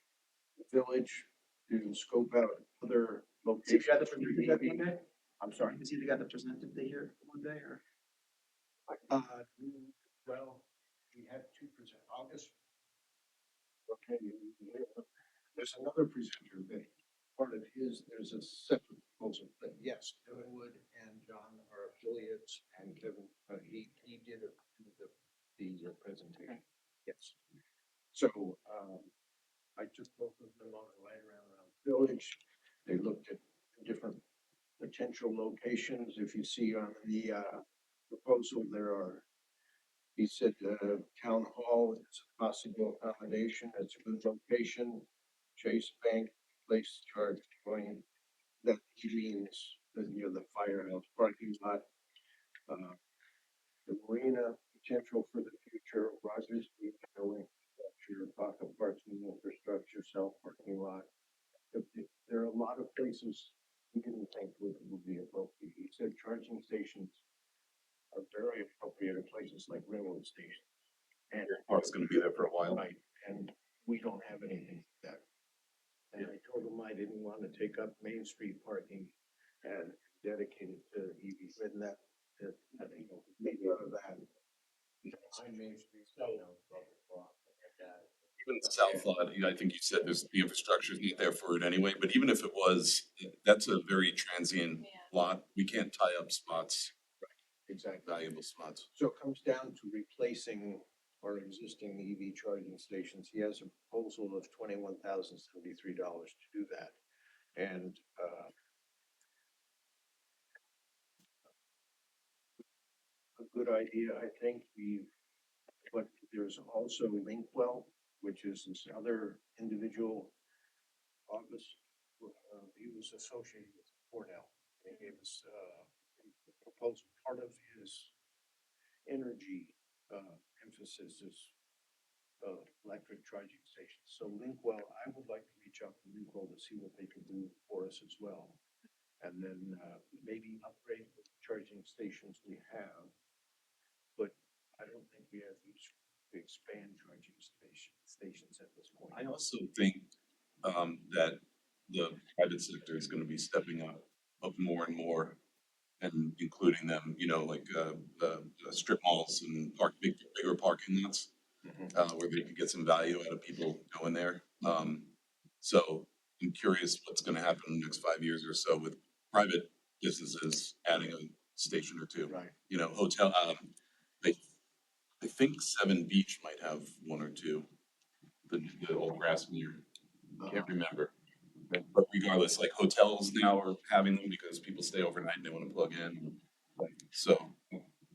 the village to scope out other locations. for EV. I'm sorry. Is he the guy that presented the here one day, or? Well, we had two presenters. I'll just. Okay, there's another presenter that part of his, there's a separate proposal, but yes, Kevin Wood and John are affiliates, and Kevin, he did the presentation, yes. potential locations. If you see on the, proposal, there are, he said, Town Hall is a possible accommodation. It's a good location. Chase Bank, place charge point, that means, near the firehouse parking lot. The marina, potential for the future, Rogers Beach, building infrastructure, pocket parking infrastructure, self parking lot. There are a lot of places he didn't think would be appropriate. He said charging stations are very appropriate at places like railroad stations. And Park's gonna be there for a while. right, and we don't have anything like that. And I told him I didn't want to take up Main Street parking and dedicate it to EVs, and that, I think, maybe out of that. Behind Main Street, so, Even the south lot, I think you said there's, the infrastructure's not there for it anyway, but even if it was, that's a very transient lot. We can't tie up spots, exactly. valuable spots. So it comes down to replacing our existing EV charging stations. He has a proposal of $21,073 to do that. And, a good idea, I think. But there's also Linkwell, which is this other individual office. He was associated with Cornell. He gave us, a proposal. Part of his energy, emphasis is, electric charging stations. So Linkwell, I would like to reach out to Linkwell to see what they can do for us as well. And then, maybe upgrade the charging stations we have. But I don't think we have use to expand charging stations at this point. I also think, that the private sector is gonna be stepping up more and more. And including them, like, strip malls and bigger parking lots. Where they could get some value out of people going there. So I'm curious what's gonna happen in the next 5 years or so with private businesses adding a station or two. Right. Hotel, I think Seven Beach might have one or two. The old Grassmere, can't remember. But regardless, like hotels now are having them because people stay overnight and they wanna plug in. So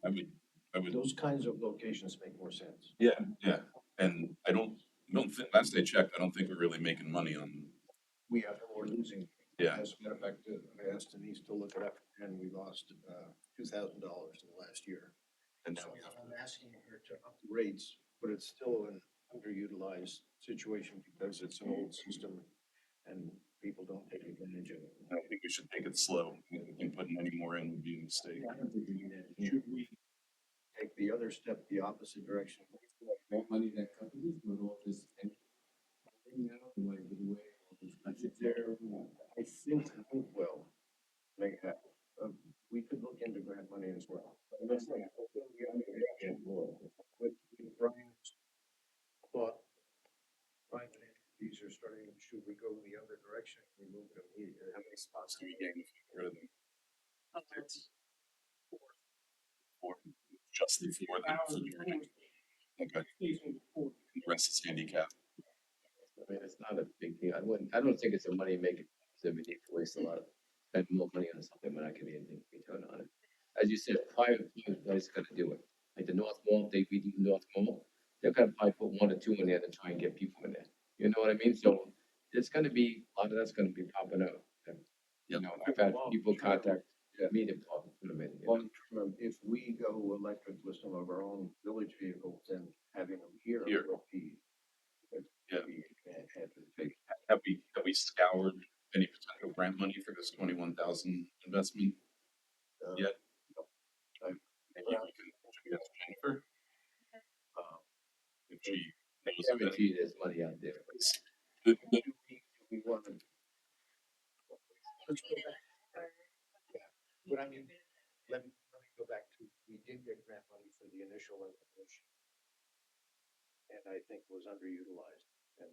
I would. Those kinds of locations make more sense. Yeah, yeah, and I don't think, last I checked, I don't think we're really making money on, We're losing. yeah, As a matter of fact, I asked Denise to look it up, and we lost, $2,000 in the last year. and So now we have. I'm asking her to up the rates, but it's still an underutilized situation because it's an old system and people don't take advantage of it. I think we should take it slow. I think putting any more in would be a mistake. Should we take the other step, the opposite direction? More money that companies with all this. There, I think, well, may have, we could look into grant money as well. But Brian's thought, private entities are starting, should we go the other direction, remove it immediately? How many spots do we gain if we get rid of them? Four, just the four that are for Jordan. Okay, the rest is handicap. I mean, it's not a big deal. I don't think it's a money making, so we need to waste a lot of, spend more money on something when I can be anything return on it. As you said, private place gonna do it. Like the North Mall, they redo North Mall, they're gonna probably put one or two in there to try and get people in there. You know what I mean? So it's gonna be, a lot of that's gonna be popping up. And, I've had people contact me to talk to them in. Long term, if we go electric with some of our own village vehicles, then having them here Here. will be. Yeah. advantageous. Have we scoured any potential grant money for this 21,000 investment yet? I've- Maybe we can ask Jennifer. If she knows of any. Guarantee there's money out there. The- We want to. Let's go back. Yeah, but I mean, let me go back to, we did get grant money for the initial installation. And I think was underutilized and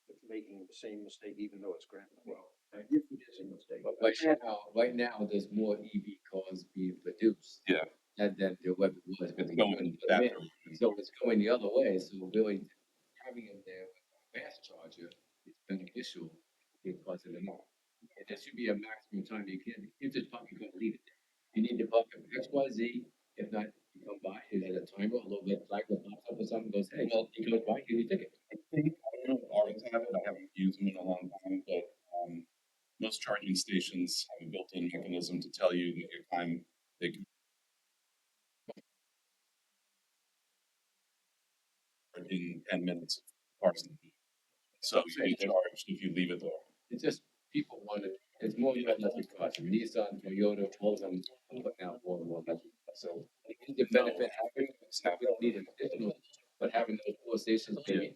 it's making the same mistake even though it's grant money. Well, if it is a mistake. But right now, there's more EV cars being produced. Yeah. Than there ever was. Because Going that direction. So it's going the other way, so really having it there with a fast charger is beneficial because of the more. there should be a maximum time, you just park, you can't leave it there. You need to park at X, Y, Z, if not, you come by, you had a timer, a little bit, flag that pops up or something, goes, hey, well, he goes by, here's your ticket. I think, I don't know if ours have it, I haven't used them in a long time, but, most charging stations have a built-in mechanism to tell you that your time, they can in 10 minutes of parking. So you get charged if you leave it there. It's just, people want it, it's more electric cars, Nissan, Toyota, all of them are putting out more and more electric cars, so. The benefit having, it's not, we don't need an additional, but having those 4 stations, maybe,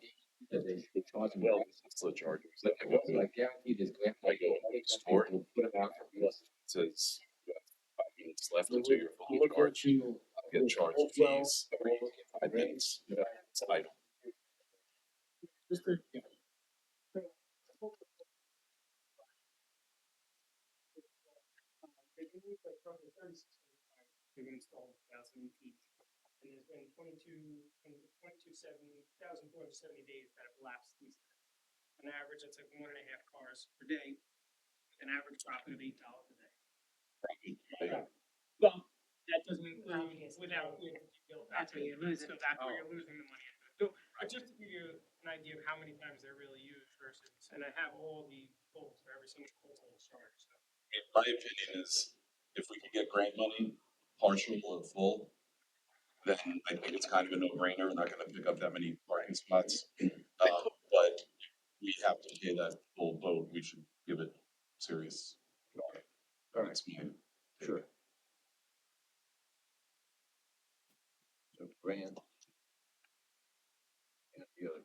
that they charge them. Well, it's the chargers. Like, I guarantee this, I go to the store, put them out for us. it says you have 5 minutes left until you're fully charged. I'll get charged fees every 5 minutes. It's idle. Just to, yeah. They've been used like roughly 36 they've been installed 1,000 each. And there's been 1,470 days that have elapsed since then. On average, that's like 1.5 cars per day, an average profit of $8 a day. Well, that doesn't include without, that's where you're losing, so that's where you're losing the money. So, just to give you an idea of how many times they're really used versus, and I have all the quotes for every single quote on the charge, so. My opinion is, if we could get grant money, partial or full, then I think it's kind of a no-brainer. We're not gonna pick up that many parking spots. But we have to pay that full boat. We should give it serious thought. That's my Sure. So grand. And the other.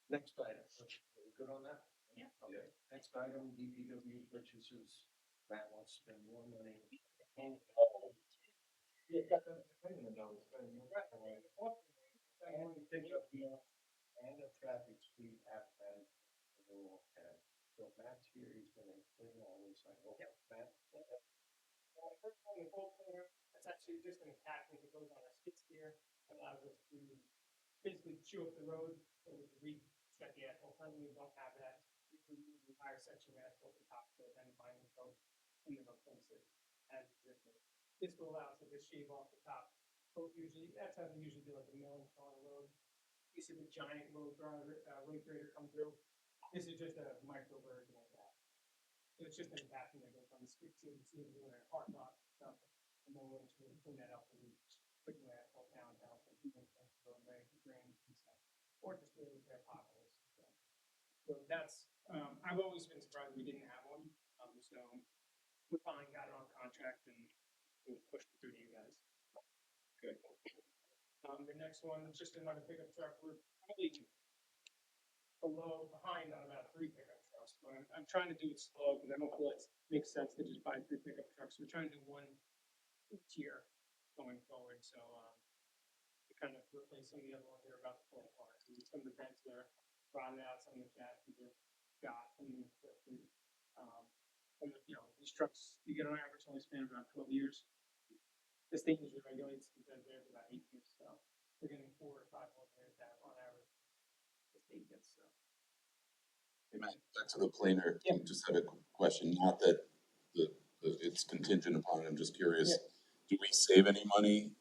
Next item, are we good on that? Yeah. Okay, next item, DPW purchases, Matt wants to spend more money. Yeah, got that, spending the dollars, spending the right away. And we pick up the, and the traffic speed apparatus, the rule and so Matt's here, he's gonna clean all this, I hope. Matt? First one, the full cleaner, that's actually just an attachment that goes on a skid steer, that allows us to basically chew up the road, so we can reset the asphalt. Currently, we don't have that. We remove the entire section of asphalt at the top, so then bind the coat and then replace it as existing. This will allow us to just shave off the top. So usually, that's how they usually do like a milling on a road. You see the giant road grader come through. This is just a micro version of that. So it's just an attachment that goes on the skid steer, you see it doing a hard rock stuff. And then once we clean that up, we put the asphalt down, so we can go ready for drainage and stuff. Or just really repair potholes. So that's, I've always been surprised we didn't have one. So we finally got it on contract and we pushed it through to you guys. Good. The next one, just another pickup truck. We're probably behind on about 3 pickup trucks. But I'm trying to do it slow because I don't feel it makes sense to just buy 3 pickup trucks. We're trying to do one each year going forward. So to kind of replace some of the other ones that are about to fall apart. Some of the beds are rotted out, some of the chassis are shot, some of the equipment. And, you know, these trucks, you get on average only span about 12 years. The state usually regulates because there's about 8 years, so we're getting 4 or 5 more years that on average. The state gets, so. Hey, Matt, back to the planer, I just had a question, not that it's contingent upon it, I'm just curious. Do we save any money,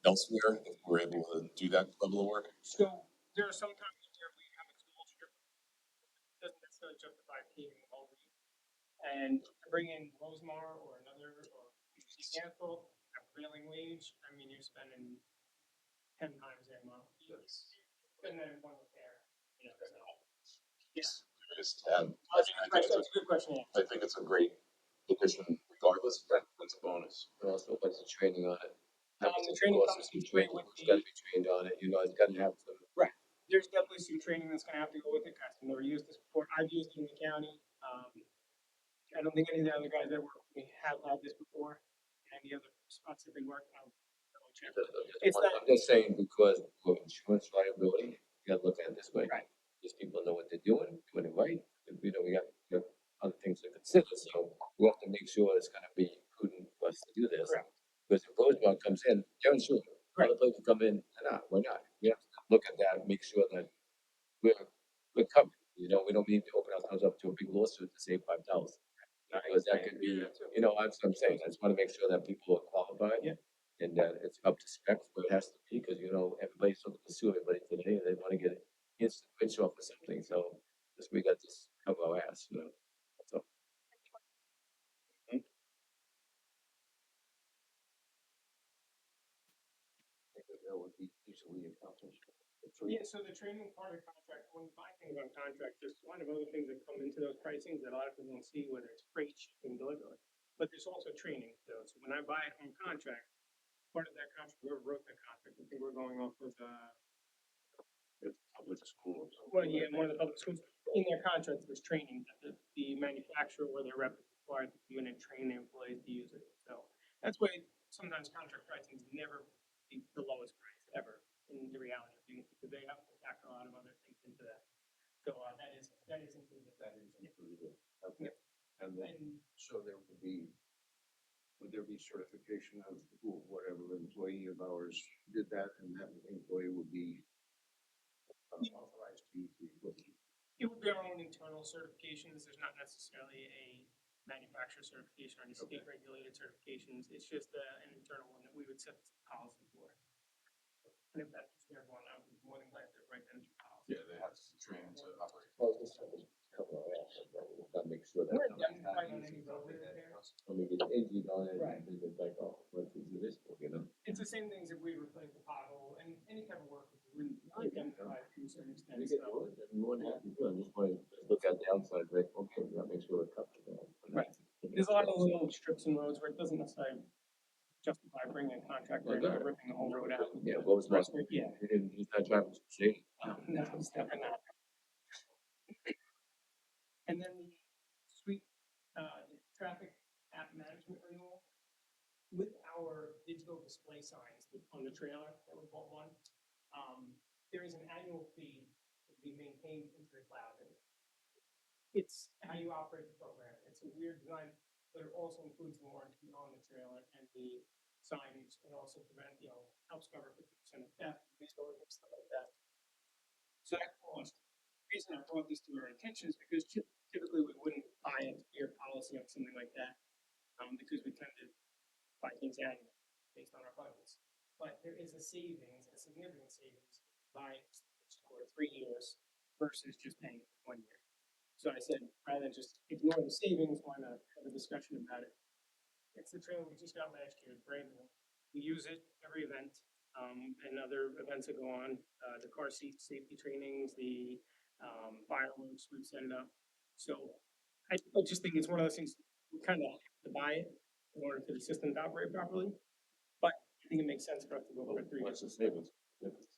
elsewhere if we're able to do that level of work? So there are some times where we have a tool strip, doesn't necessarily justify paving the whole route. And to bring in Rosemar or another, or cancel a prevailing wage, I mean, you're spending 10 times their amount. And then one repair, you know, so. Yes. Curious to have- That's a good question, yeah. I think it's a great addition regardless, but it's a bonus. And also, what's the training on it? The training comes straight with It's gotta be trained on it, you know, it's gotta have some. There's definitely some training that's gonna have to go with it, guys. I've never used this before. I've used it in the county. I don't think any of the other guys that work with me have had this before. Any other spots that they work, I'll double check. I'm just saying because for insurance liability, you gotta look at it this way. Right. These people know what they're doing it right, and we know we got other things to consider, so we have to make sure it's gonna be prudent for us to do this. Correct. Because if Rosemont comes in, they're insured. Correct. Other places come in, we're not. We have to look at that and make sure that we're mean to open ourselves up to a big lawsuit to save $5. Because that could be, that's what I'm saying, I just wanna make sure that people are qualified. Yeah. And that it's up to spec where it has to be, cause everybody's looking to sue everybody today, they wanna get instant wins off or something, so just, we got this cover our ass, so. That would be easily accomplished. Yeah, so the training part of the contract, when you buy things on contract, there's a lot of other things that come into those pricings that a lot of people don't see, whether it's freight, shipping, delivery. But there's also training, though, so when I buy it on contract, part of that contract, whoever wrote that contract, I think we're going off with, It's public schools. well, yeah, one of the public schools, in their contract, there's training, that the manufacturer or their rep is required to come in and train their employees to use it, so. That's why sometimes contract pricing is never the lowest price ever in the reality of things, because they have to factor a lot of other things into that. So, that is included. That is included. Okay. Yep. And then, And so would there be certification of whatever employee of ours did that, and that employee would be authorized to use the equipment? it would be our own internal certifications, there's not necessarily a manufacturer certification or any state regulated certifications, it's just an internal one that we would set the policy for. And if that's just everyone, I would be more than glad to write that into policy. Yeah, they have to train to operate. Well, this stuff is cover our ass, but we gotta make sure that. We're identifying on any road repair. When we get edgy on it, Right. and it's like, oh, let's do this, It's the same things if we replace the pothole and any type of work, we identify to a certain extent, We get so. going, and more than happy to, I just wanna look at the outside, right, okay, we gotta make sure we're covered. Right. There's a lot of little strips and roads where it doesn't necessarily justify bringing a contractor in and ripping the whole road out. Yeah, what was my, Yeah. he's not driving shady. No, it's definitely not. And then the street, traffic app management renewal. With our digital display signs on the trailer that we bought one, there is an annual fee to be maintained into the cloud. And it's how you operate the program. It's a weird design, but it also includes the warranty on the trailer and the signage, and also helps cover 50% of theft, miscellaneous, stuff like that. So that cost. The reason I brought this to our attention is because typically we wouldn't buy a year policy on something like that, because we tend to buy things annually based on our budgets. But there is a savings, a significant savings, buying for 3 years versus just paying 1 year. So I said, rather than just ignore the savings, why not have a discussion about it? It's the trailer we just got last year, it's brand new. We use it every event, and other events that go on, the car seat safety trainings, the fireworks, we've set it up. So I just think it's one of those things, we kind of have to buy it in order for the system to operate properly. But I think it makes sense for us to go over 3 What's years. the savings?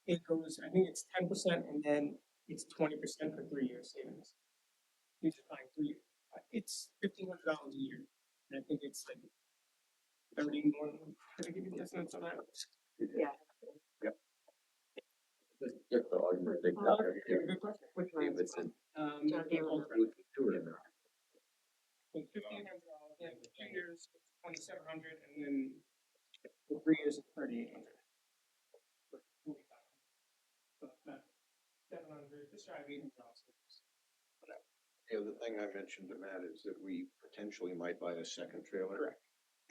It goes, I think it's 10% and then it's 20% for 3 years savings. You're just buying it's $1,500 a year. And I think it's like 31, did I give you the estimates on that? Yeah. Just the argument, they. Good question. Which one? If it's in. John Deere one. We can do it in there. $1,500, yeah, for 2 years, it's 2,700, and then for 3 years, it's 3,800. For 45. So it's about 700, just shy of $800. The other thing I mentioned to Matt is that we potentially might buy a second trailer. Correct.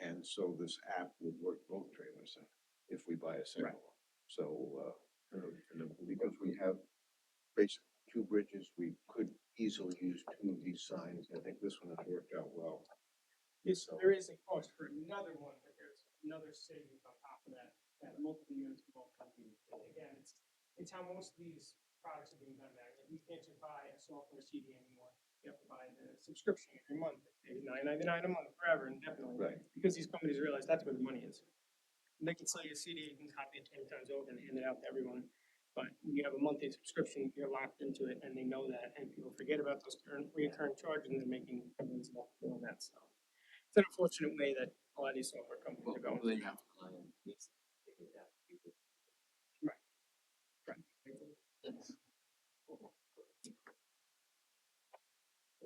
And so this app would work both trailers if we buy a second Right. one. So, because we have basically 2 bridges, we could easily use 2 of these signs. I think this one has worked out well. Yes, there is a cost for another one, but there's another savings on top of that, multiple units will come in. Again, it's how most of these products are being done now. You can't just buy a software CD anymore. You have to buy the subscription every month. It's $9.99 a month forever indefinitely. Right. Because these companies realize that's where the money is. They can sell you a CD, you can copy it 10 times over and hand it out to everyone. But when you have a monthly subscription, you're locked into it and they know that, and people forget about those recurring charges and they're making millions off doing that stuff. It's an unfortunate way that a lot of these software companies are going. They have to rely on these, figure it out.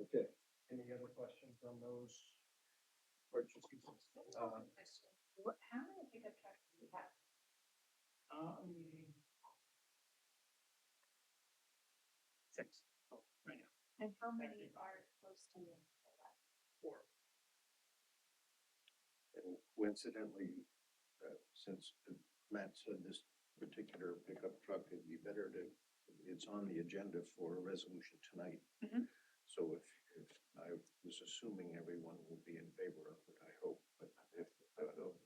Okay, any other questions on those purchases? How many pickup trucks do you have? Six. Oh, right now. And how many are close to you? And coincidentally, since Matt said this particular pickup truck, it'd be better to, it's on the agenda for a resolution tonight. Mhm. So if I was assuming everyone would be in favor of it, I hope, but if, I don't know.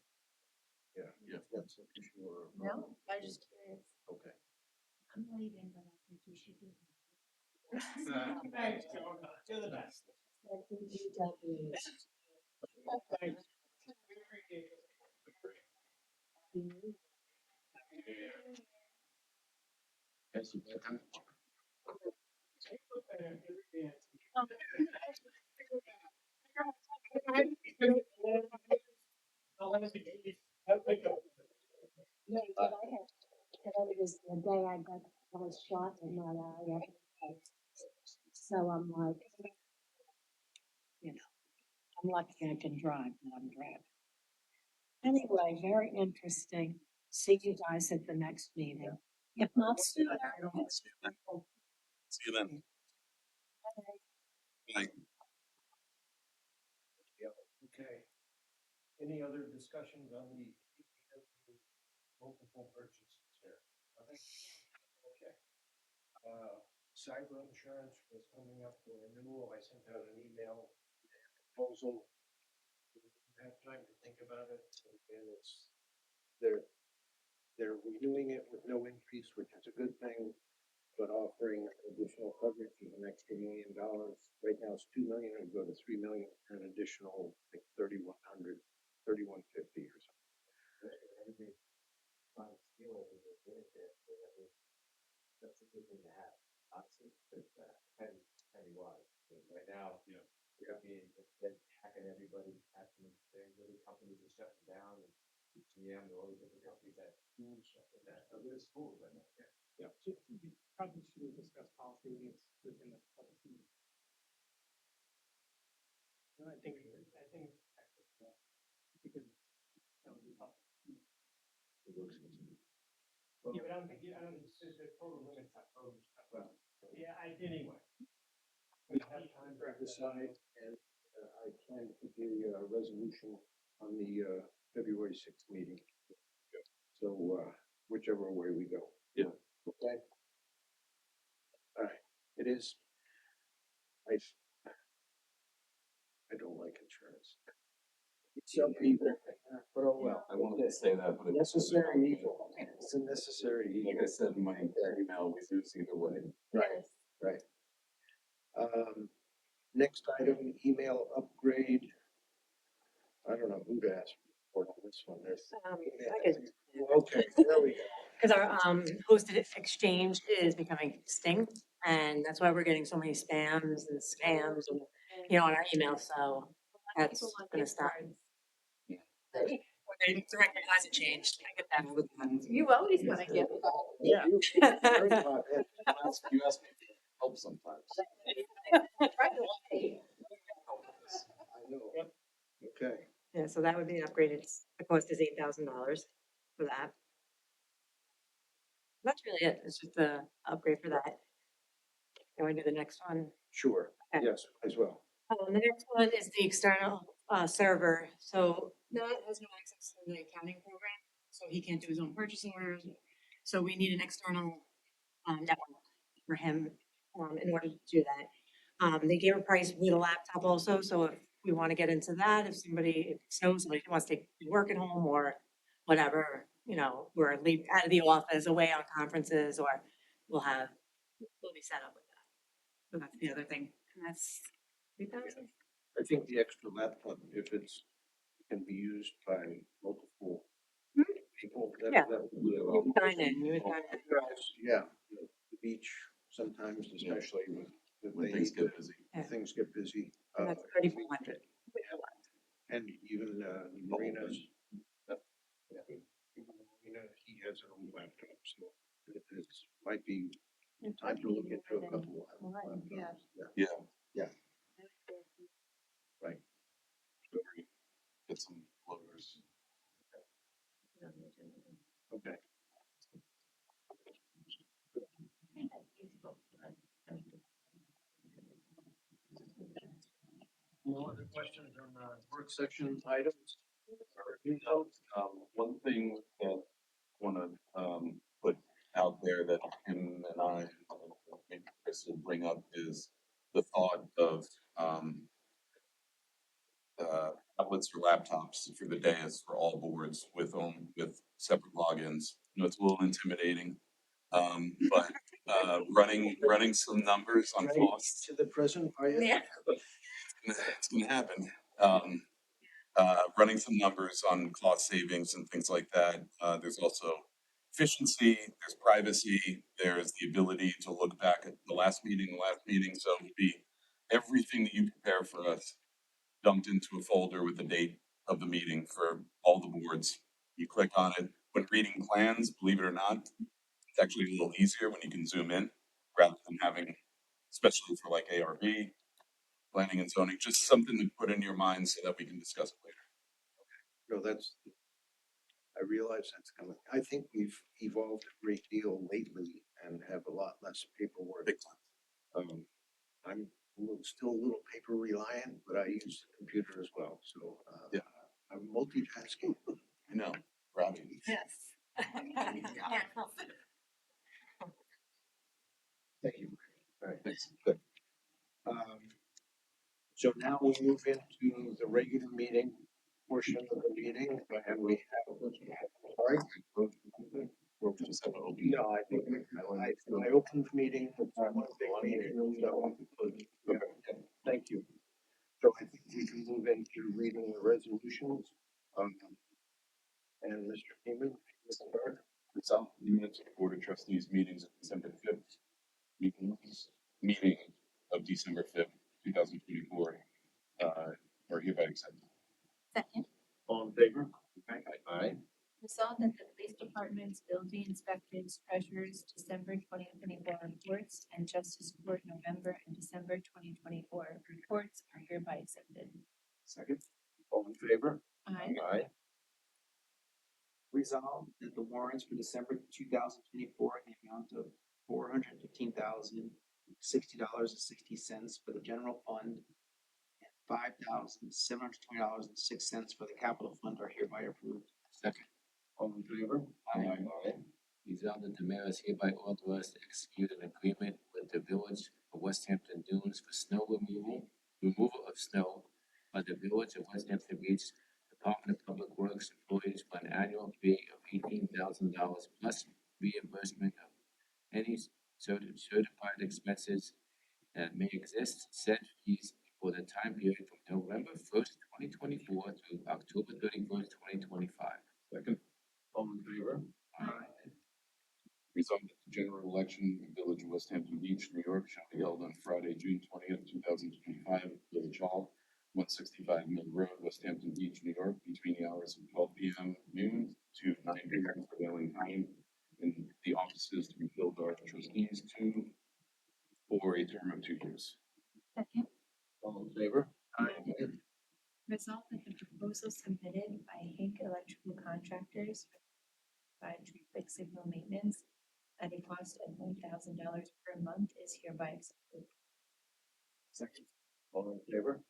Yeah, if that's an issue or. a No, problem. I'm just curious. Okay. I'm leaving, but I think you should do. Thanks, Jonah. You're the best. That DPW. Thanks. We appreciate it. Yes, you can. No, but I had, today was the day I was shot in my eye. So I'm like, you know, I'm lucky I can drive, but I'm driving. Anyway, very interesting. See you guys at the next meeting. If not sooner. See you then. Bye. Okay. Any other discussions on the multiple purchases here? Nothing? Okay. Cyber insurance was coming up for renewal. I sent out an email proposal. We didn't have time to think about it, and it's, they're renewing it with no increase, which is a good thing, but offering additional coverage of an extra $1 million. Right now it's 2 million, it'd go to 3 million, and an additional, like 3,100, 3,150 or something. That's a good thing to have, honestly, but penny wise, right now, Yeah. I mean, they're hacking everybody, hacking, really companies are shutting down, and GM, and all these different companies that shutting that, it's cool, but yeah. You probably should discuss policy needs within the policy. No, I think, because that would be helpful. Yeah, but I don't think, the total limits are total stuff. Well, Yeah, anyway. we have time to decide, and I plan to do a resolution on the February 6th meeting. So whichever way we go. Yeah. Okay. All right, it is. I don't like insurance. Some people, but oh well. I wanted to say that, but it's Necessary evil. It's a necessary evil. like I said in my email, we do see the way. Right, right. Next item, email upgrade. I don't know who to ask for on this one. There's. I could, Okay, there we go. because our hosted exchange is becoming extinct, and that's why we're getting so many spams and scams and, on our email, so that's gonna stop. When they direct deposit changed, I get that all the time. You always wanna get. Yeah. Very hot. You ask me for help sometimes. I know. Okay. Yeah, so that would be an upgrade, the cost is $8,000 for that. That's really it, it's just the upgrade for that. You want to do the next one? Sure, Okay. yes, as well. The next one is the external server. So Matt has no access to the accounting program, so he can't do his own purchasing orders. So we need an external network for him in order to do that. They gave a price with a laptop also, so if we want to get into that, if somebody wants to take work at home or whatever, we're out of the office, away on conferences, or we'll be set up with that. So that's the other thing. And that's 3,000. I think the extra laptop, if can be used by multiple people. Yeah. That would be You would sign in, Yeah, the beach sometimes, especially when When things get busy. Yeah. things get busy. And that's 3,400. And even the marinas. Marina, he has her own laptop, so it's might be time to look into a couple of laptops. Yeah. Yeah. Right. Get some loaders. Okay. No other questions on the work session items? Or, you know, One thing that I wanna, put out there that Kim and I, and maybe Chris will bring up is the thought of, tablets or laptops for the dais for all boards with separate logins. You know, it's a little intimidating. But, running some numbers on costs, To the present, are you? Yeah. it's gonna happen. Running some numbers on cost savings and things like that. There's also efficiency, there's privacy, there's the ability to look back at the last meeting, so it would be everything that you prepare for us dumped into a folder with the date of the meeting for all the boards. You click on it. When reading plans, believe it or not, it's actually a little easier when you can zoom in rather than having, especially for like ARB, planning and zoning, just something to put in your mind so that we can discuss it later. No, that's, I realize that's coming. I think we've evolved a great deal lately and have a lot less paperwork. Big time. I'm still a little paper reliant, but I use the computer as well, so, Yeah. I'm multitasking. I know, Robbie. Yes. Thank you. All right, thanks. Good. So now we move into the regular meeting portion of the meeting, and we have, sorry? We're just gonna open. No, I think I opened the meeting, it's one big meeting, so, yeah, thank you. So I think we can move into reading the resolutions. And Mr. Freeman, Mr. Burke, Resolved, the minutes of the Board of Trustees meetings of December 5th, meeting of December 5th, 2024, are hereby accepted. Second, all in favor? Aye. resolved that the police department's building inspectors, treasurers, December 2024 reports, and justice court November and December 2024 reports are hereby accepted. Second, all in favor? Aye. Aye. Resolved that the warrants for December 2024 in the amount of $415,060.60 for the general fund and $5,720.06 for the capital fund are hereby approved. Second. All in favor? Aye. Resolved that the mayor is hereby authorized to execute an agreement with the village of West Hampton Dunes for snow removal of snow by the village of West Hampton Beach Department of Public Works employees for an annual fee of $18,000 plus reimbursement of any certified expenses that may exist. Said fees for the time period from November 1st, 2024 to October 31st, 2025. Second. All in favor? Resolved that the general election in the Village of West Hampton Beach, New York shall be held on Friday, June 20th, 2025, at Village Hall, 165 Mill Road, West Hampton Beach, New York, between the hours of 12 p.m. noon to 9 p.m. prevailing time, in the offices to be filled by trustees for a term of 2 years. Second, All in favor? resolved that the proposal submitted by Hink Electrical Contractors by traffic signal maintenance at a cost of $1,000 per month is hereby accepted. Second. All in favor?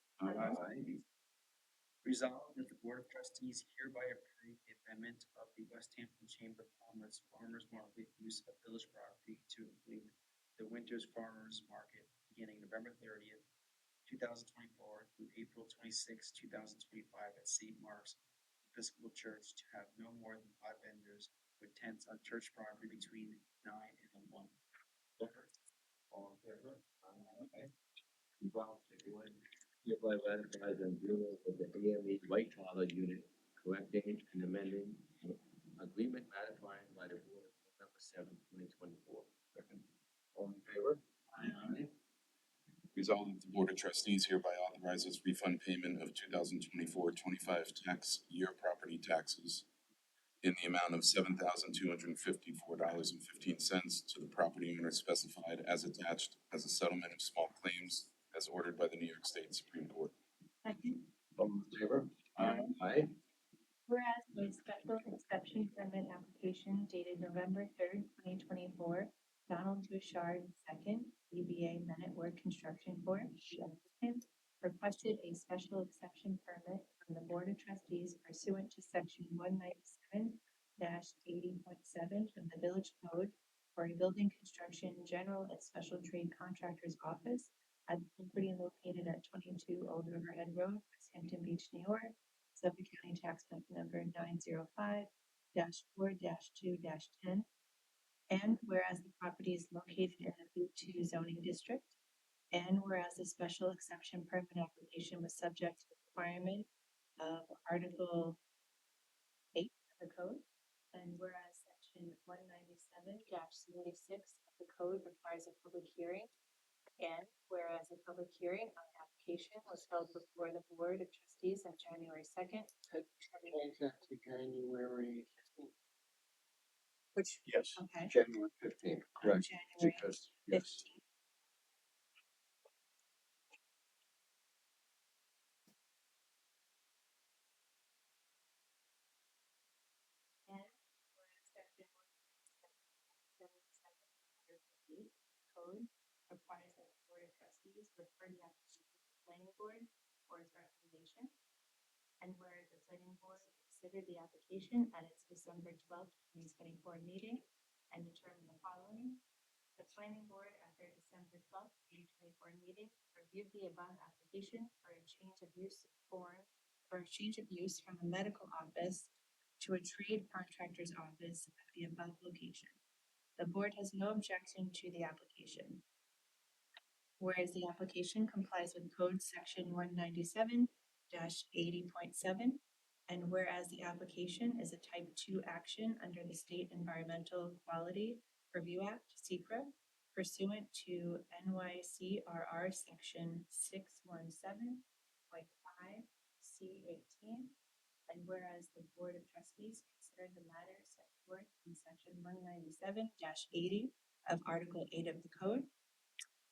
Resolved that the Board of Trustees hereby approve the amendment of the West Hampton Chamber of Commerce Farmers Market use of village property to include the Winters Farmers Market beginning November 30th, 2024 through April 26th, 2025 at St. Mark's Episcopal Church to have no more than 5 vendors with tents on church property between 9 and 1. All in favor? Resolved that the board hereby ratifies an agreement with the AME White Collar Unit, correcting and amending an agreement ratified by the board of November 7th, 2024. Second. All in favor? Resolved that the Board of Trustees hereby authorizes refund payment of 2024-25 tax year property taxes in the amount of $7,254.15 to the property owner specified as attached as a settlement of small claims as ordered by the New York State Supreme Court. Second, All in favor? Aye. Whereas by special exception permit application dated November 3rd, 2024, Donald Bouchard II, DBA Men at Work Construction Corp., request requested a special exception permit from the Board of Trustees pursuant to section 197-80.7 of the Village Code for a building construction general and special trade contractor's office at the property located at 22 Old Riverhead Road, West Hampton Beach, New York, Suffolk County Tax Map number 905-4-2-10. And whereas the property is located in the B2 zoning district, and whereas the special exception permit application was subject to the requirement of Article 8 of the code, and whereas section 197-76 of the code requires a public hearing, and whereas a public hearing on the application was held before the Board of Trustees on January 2nd. Change that to January 15th. Which, Yes, okay, January 15th, correct, January because, yes. 15th. And whereas section 177 code requires that the Board of Trustees refer the application to the planning board for its recommendation. And whereas the planning board considered the application at its December 12th, 2024 meeting and determined the following. The planning board at their December 12th, 2024 meeting reviewed the above application for a change of use form for a change of use from a medical office to a trade contractor's office at the above location. The board has no objection to the application. Whereas the application complies with code section 197-80.7, and whereas the application is a type 2 action under the State Environmental Quality Review Act, (SECRA), pursuant to NYCRR section 617.5 C18, and whereas the Board of Trustees considered the matter set forth in section 197-80 of Article 8 of the Code.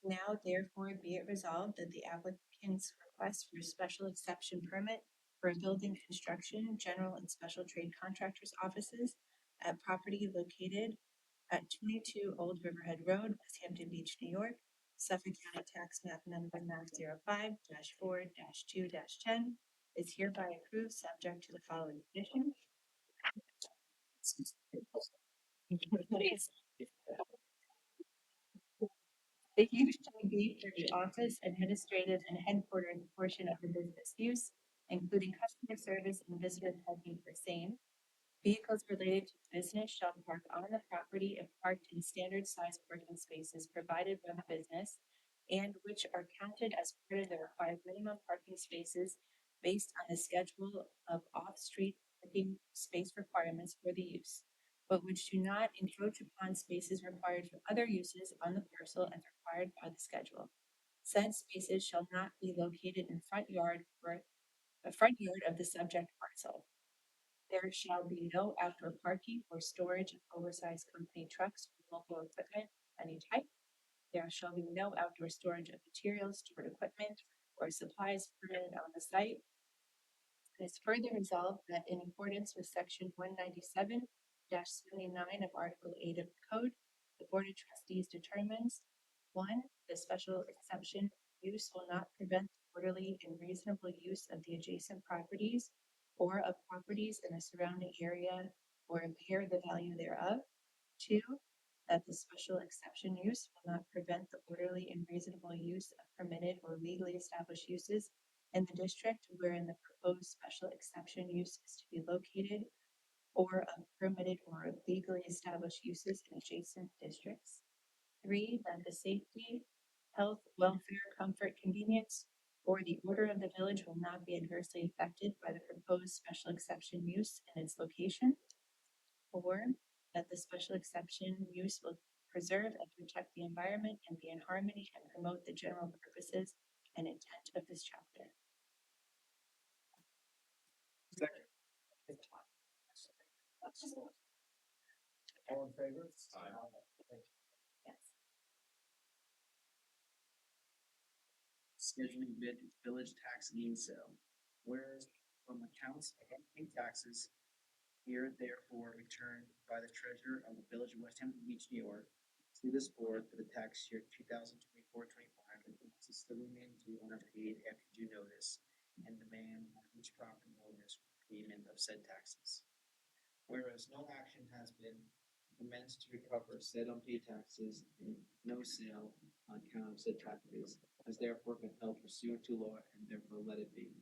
Now therefore be it resolved that the applicant's request for a special exception permit for a building construction, general and special trade contractors' offices at property located at 22 Old Riverhead Road, West Hampton Beach, New York, Suffolk County Tax Map number 905-4-2-10 is hereby approved, subject to the following conditions. Please. The use shall be for the office, administrative, and headquarters portion of the business use, including customer service and visitor parking for same. Vehicles related to the business shall park on the property if parked in standard size parking spaces provided by the business, and which are counted as part of the required minimum parking spaces based on the schedule of off-street parking space requirements for the use, but which do not encroach upon spaces required for other uses on the parcel as required by the schedule. Said spaces shall not be located in front yard of the subject parcel. There shall be no outdoor parking or storage of oversized company trucks or mobile equipment of any type. There shall be no outdoor storage of materials, stored equipment, or supplies permitted on the site. It is further resolved that in accordance with section 197-79 of Article 8 of the Code, the Board of Trustees determines: 1, the special exception use will not prevent the orderly and reasonable use of the adjacent properties or of properties in the surrounding area or impair the value thereof. 2, that the special exception use will not prevent the orderly and reasonable use of permitted or legally established uses in the district wherein the proposed special exception use is to be located, or of permitted or legally established uses in adjacent districts. 3, that the safety, health, welfare, comfort, convenience, or the order of the village will not be adversely affected by the proposed special exception use in its location. 4, that the special exception use will preserve and protect the environment and be in harmony and promote the general purposes and intent of this chapter. All in favor? Yes. Scheduling bid village tax lien sale. Whereas from accounts of unpaid taxes here therefore returned by the treasurer of the village of West Hampton Beach, New York, to this board for the tax year 2024-25, and still remain due unpaid after due notice. of said taxes. Whereas no action has been commenced to recover said unpaid taxes and no sale on account of said taxes has therefore been held pursuant to law and therefore let it be.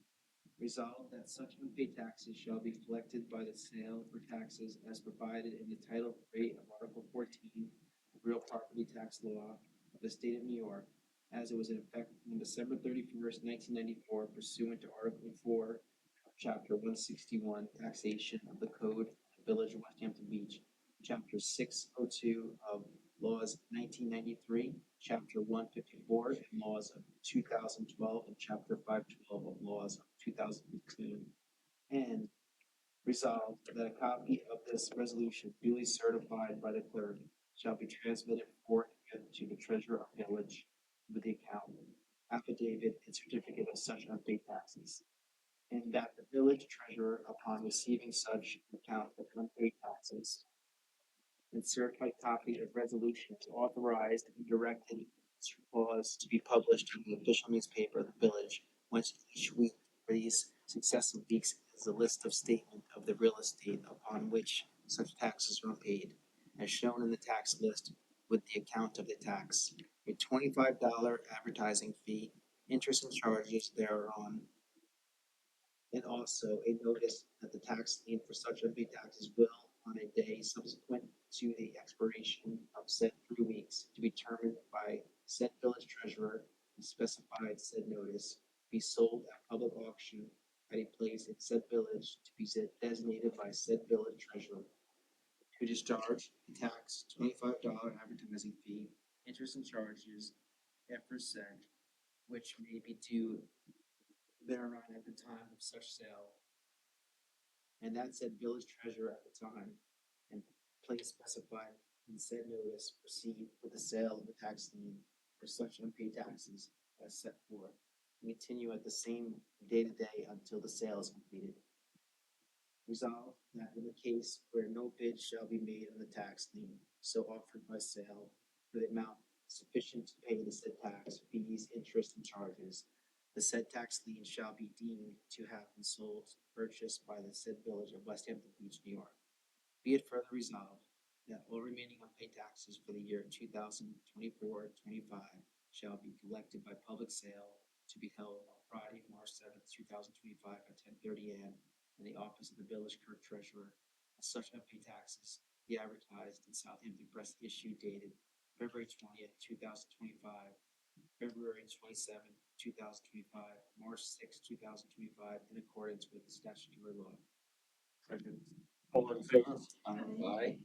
Resolved that such unpaid taxes shall be collected by the sale for taxes as provided in the Title III of Article 14 of Real Property Tax Law of the State of New York, as it was in effect on December 31st, 1994, pursuant to Article 4 of Chapter 161, Taxation of the Code of the Village of West Hampton Beach, Chapter 602 of Laws 1993, Chapter 154, and Laws of 2012, and Chapter 512 of Laws of 2015. And resolved that a copy of this resolution duly certified by the clerk shall be transmitted forth to the treasurer of village with the account, affidavit, and certificate of such unpaid taxes. And that the village treasurer, upon receiving such account of unpaid taxes, and certified copy of resolution is authorized and directed its clause to be published in the official newspaper of the village, once each week for these successive weeks is a list of statement of the real estate upon which such taxes are paid, as shown in the tax list with the account of the tax, a $25 advertising fee, interest and charges thereon, and also a notice that the tax lien for such unpaid taxes will, on a day subsequent to the expiration of said 3 weeks, to be determined by said village treasurer, and specified said notice, be sold at public auction at a place in said village to be designated by said village treasurer. To discharge the tax, $25 advertising fee, interest and charges, aforesaid, which may be due thereon at the time of such sale, and that said village treasurer at the time, and place specified in said notice proceed with the sale of the tax lien for such unpaid taxes as set forth, and continue at the same day-to-day until the sale is completed. Resolved that in the case where no bid shall be made on the tax lien so offered by sale for the amount sufficient to pay the said tax, fees, interest, and charges, the said tax lien shall be deemed to have been sold, purchased by the said village of West Hampton Beach, New York. Be it further resolved that all remaining unpaid taxes for the year 2024-25 shall be collected by public sale to be held on Friday, March 7th, 2025 at 10:30 a.m. in the office of the village clerk treasurer. As such unpaid taxes be advertised in Southampton Press issue dated February 20th, 2025, February 27th, 2025, March 6th, 2025, in accordance with the statutory law. Second. All in favor? Aye.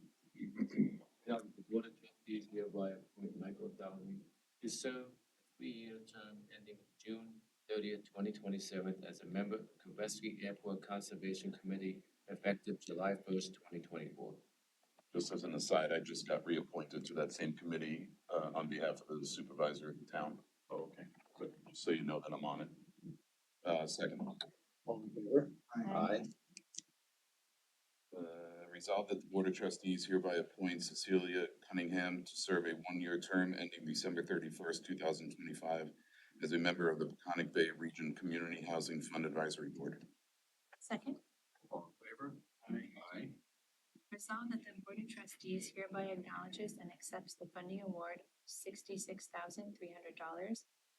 Now, the board of trustees hereby appoint Michael Downey to serve a 3-year term ending June 30th, 2027, as a member of Coventry Airport Conservation Committee effective July 1st, 2024. Just as an aside, I just got reappointed to that same committee, on behalf of the supervisor of the town. Oh, okay. Good, just so you know that I'm on it. Second. All in favor? Aye. Resolved that the Board of Trustees hereby appoints Cecilia Cunningham to serve a 1-year term ending December 31st, 2025, as a member of the Peconic Bay Region Community Housing Fund Advisory Board. Second, All in favor? Aye. resolved that the Board of Trustees hereby acknowledges and accepts the funding award of $66,300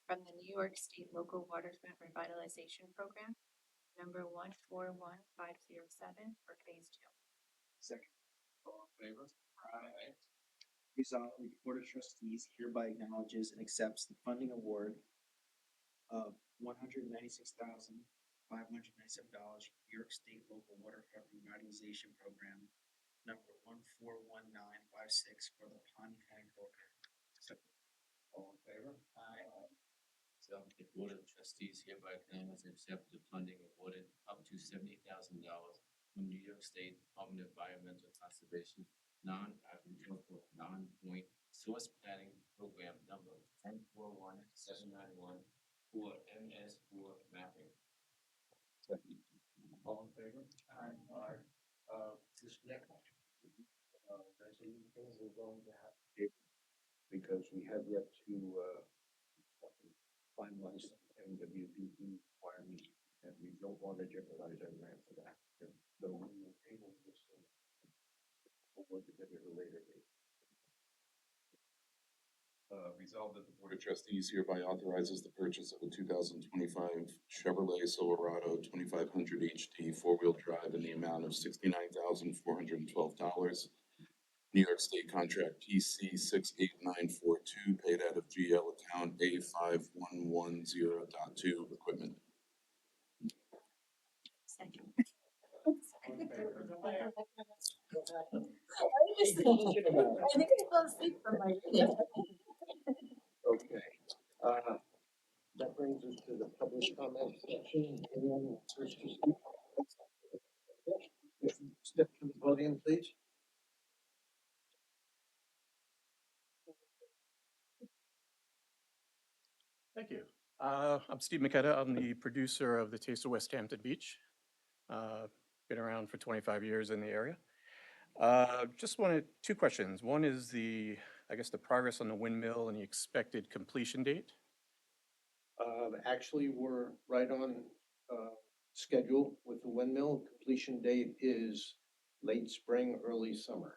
from the New York State Local Waterfront Revitalization Program, number 141507 for Phase 2. Second. All in favor? Aye. Resolved, the Board of Trustees hereby acknowledges and accepts the funding award of $196,597 from New York State Local Waterfront Revitalization Program, number 141956 for the Pond Tank Program. All in favor? Aye. So the Board of Trustees hereby acknowledge and accept the funding awarded up to $70,000 from New York State Department of Environmental Conservation Non-Agricultural Non-Point Source Planning Program number 1041791 for MS4 mapping. All in favor? Aye. This next, resolution we're going to have to table because we have yet to, finalize MWPP requirements, and we don't want to jeopardize our grant for that. The Resolved that the Board of Trustees hereby authorizes the purchase of a 2025 Chevrolet Silverado 2500 HD four-wheel drive in the amount of $69,412. New York State Contract PC 68942, paid out of GL account A5110.2 equipment. Second. In favor? I think I fell asleep from my reading. Okay, that brings us to the public comment section. Anyone wish to speak? Step to the podium, please. Thank you. I'm Steve McKetta. I'm the producer of the Taste of West Hampton Beach. Been around for 25 years in the area. Just wanted two questions. One is the progress on the windmill and the expected completion date. Actually, we're right on, schedule with the windmill. Completion date is late spring, early summer.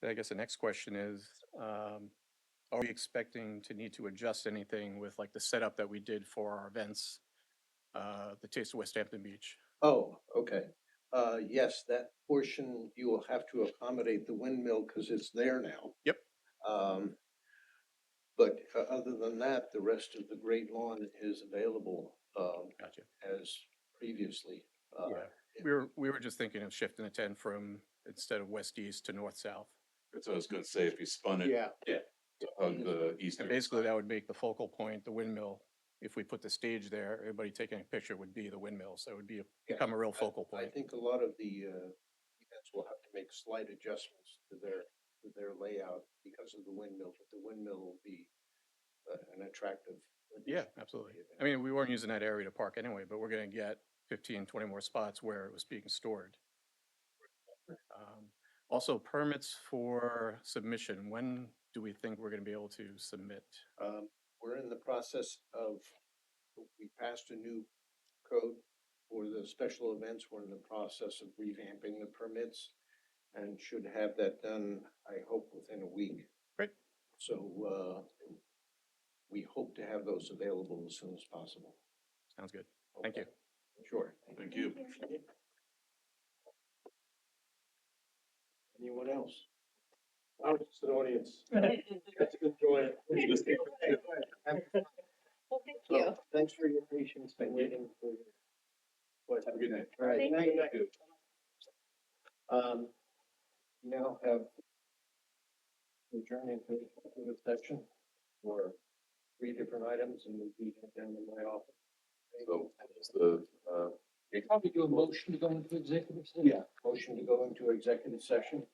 I guess the next question is, are we expecting to need to adjust anything with like the setup that we did for our events, the Taste of West Hampton Beach? Oh, okay. Yes, that portion, you will have to accommodate the windmill because it's there now. Yep. But other than that, the rest of the Great Lawn is available, Gotcha. as previously. Yeah, we were just thinking of shifting the tent from, instead of west-east to north-south. That's what I was gonna say, if you spun it. Yeah. To hug the eastern. And basically that would make the focal point, the windmill. If we put the stage there, everybody taking a picture would be the windmill, so it would be, become a real focal I point. think a lot of the, events will have to make slight adjustments to their layout because of the windmill, but the windmill will be an attractive. Yeah, addition to the absolutely. event. I mean, we weren't using that area to park anyway, but we're gonna get 15, 20 more spots where it was being stored. Also, permits for submission, when do we think we're gonna be able to submit? We're in the process of, we passed a new code for the special events. We're in the process of revamping the permits and should have that done, I hope, within a week. Great. So, we hope to have those available as soon as possible. Sounds good. Thank you. Sure. Thank you. Anyone else? I was just an audience. Let's enjoy it. Well, thank you. Thanks for your patience and waiting for your. Have a good night. All right, Thank night, night. We now have adjourned into the section for 3 different items and we'll be down in my office. So, it's the, You probably do a motion to go into executive session. Yeah, motion to go into executive session.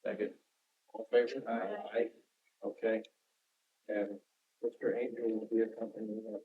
Second. All in favor? Aye. Okay. And Mr. Angel will be accompanying us.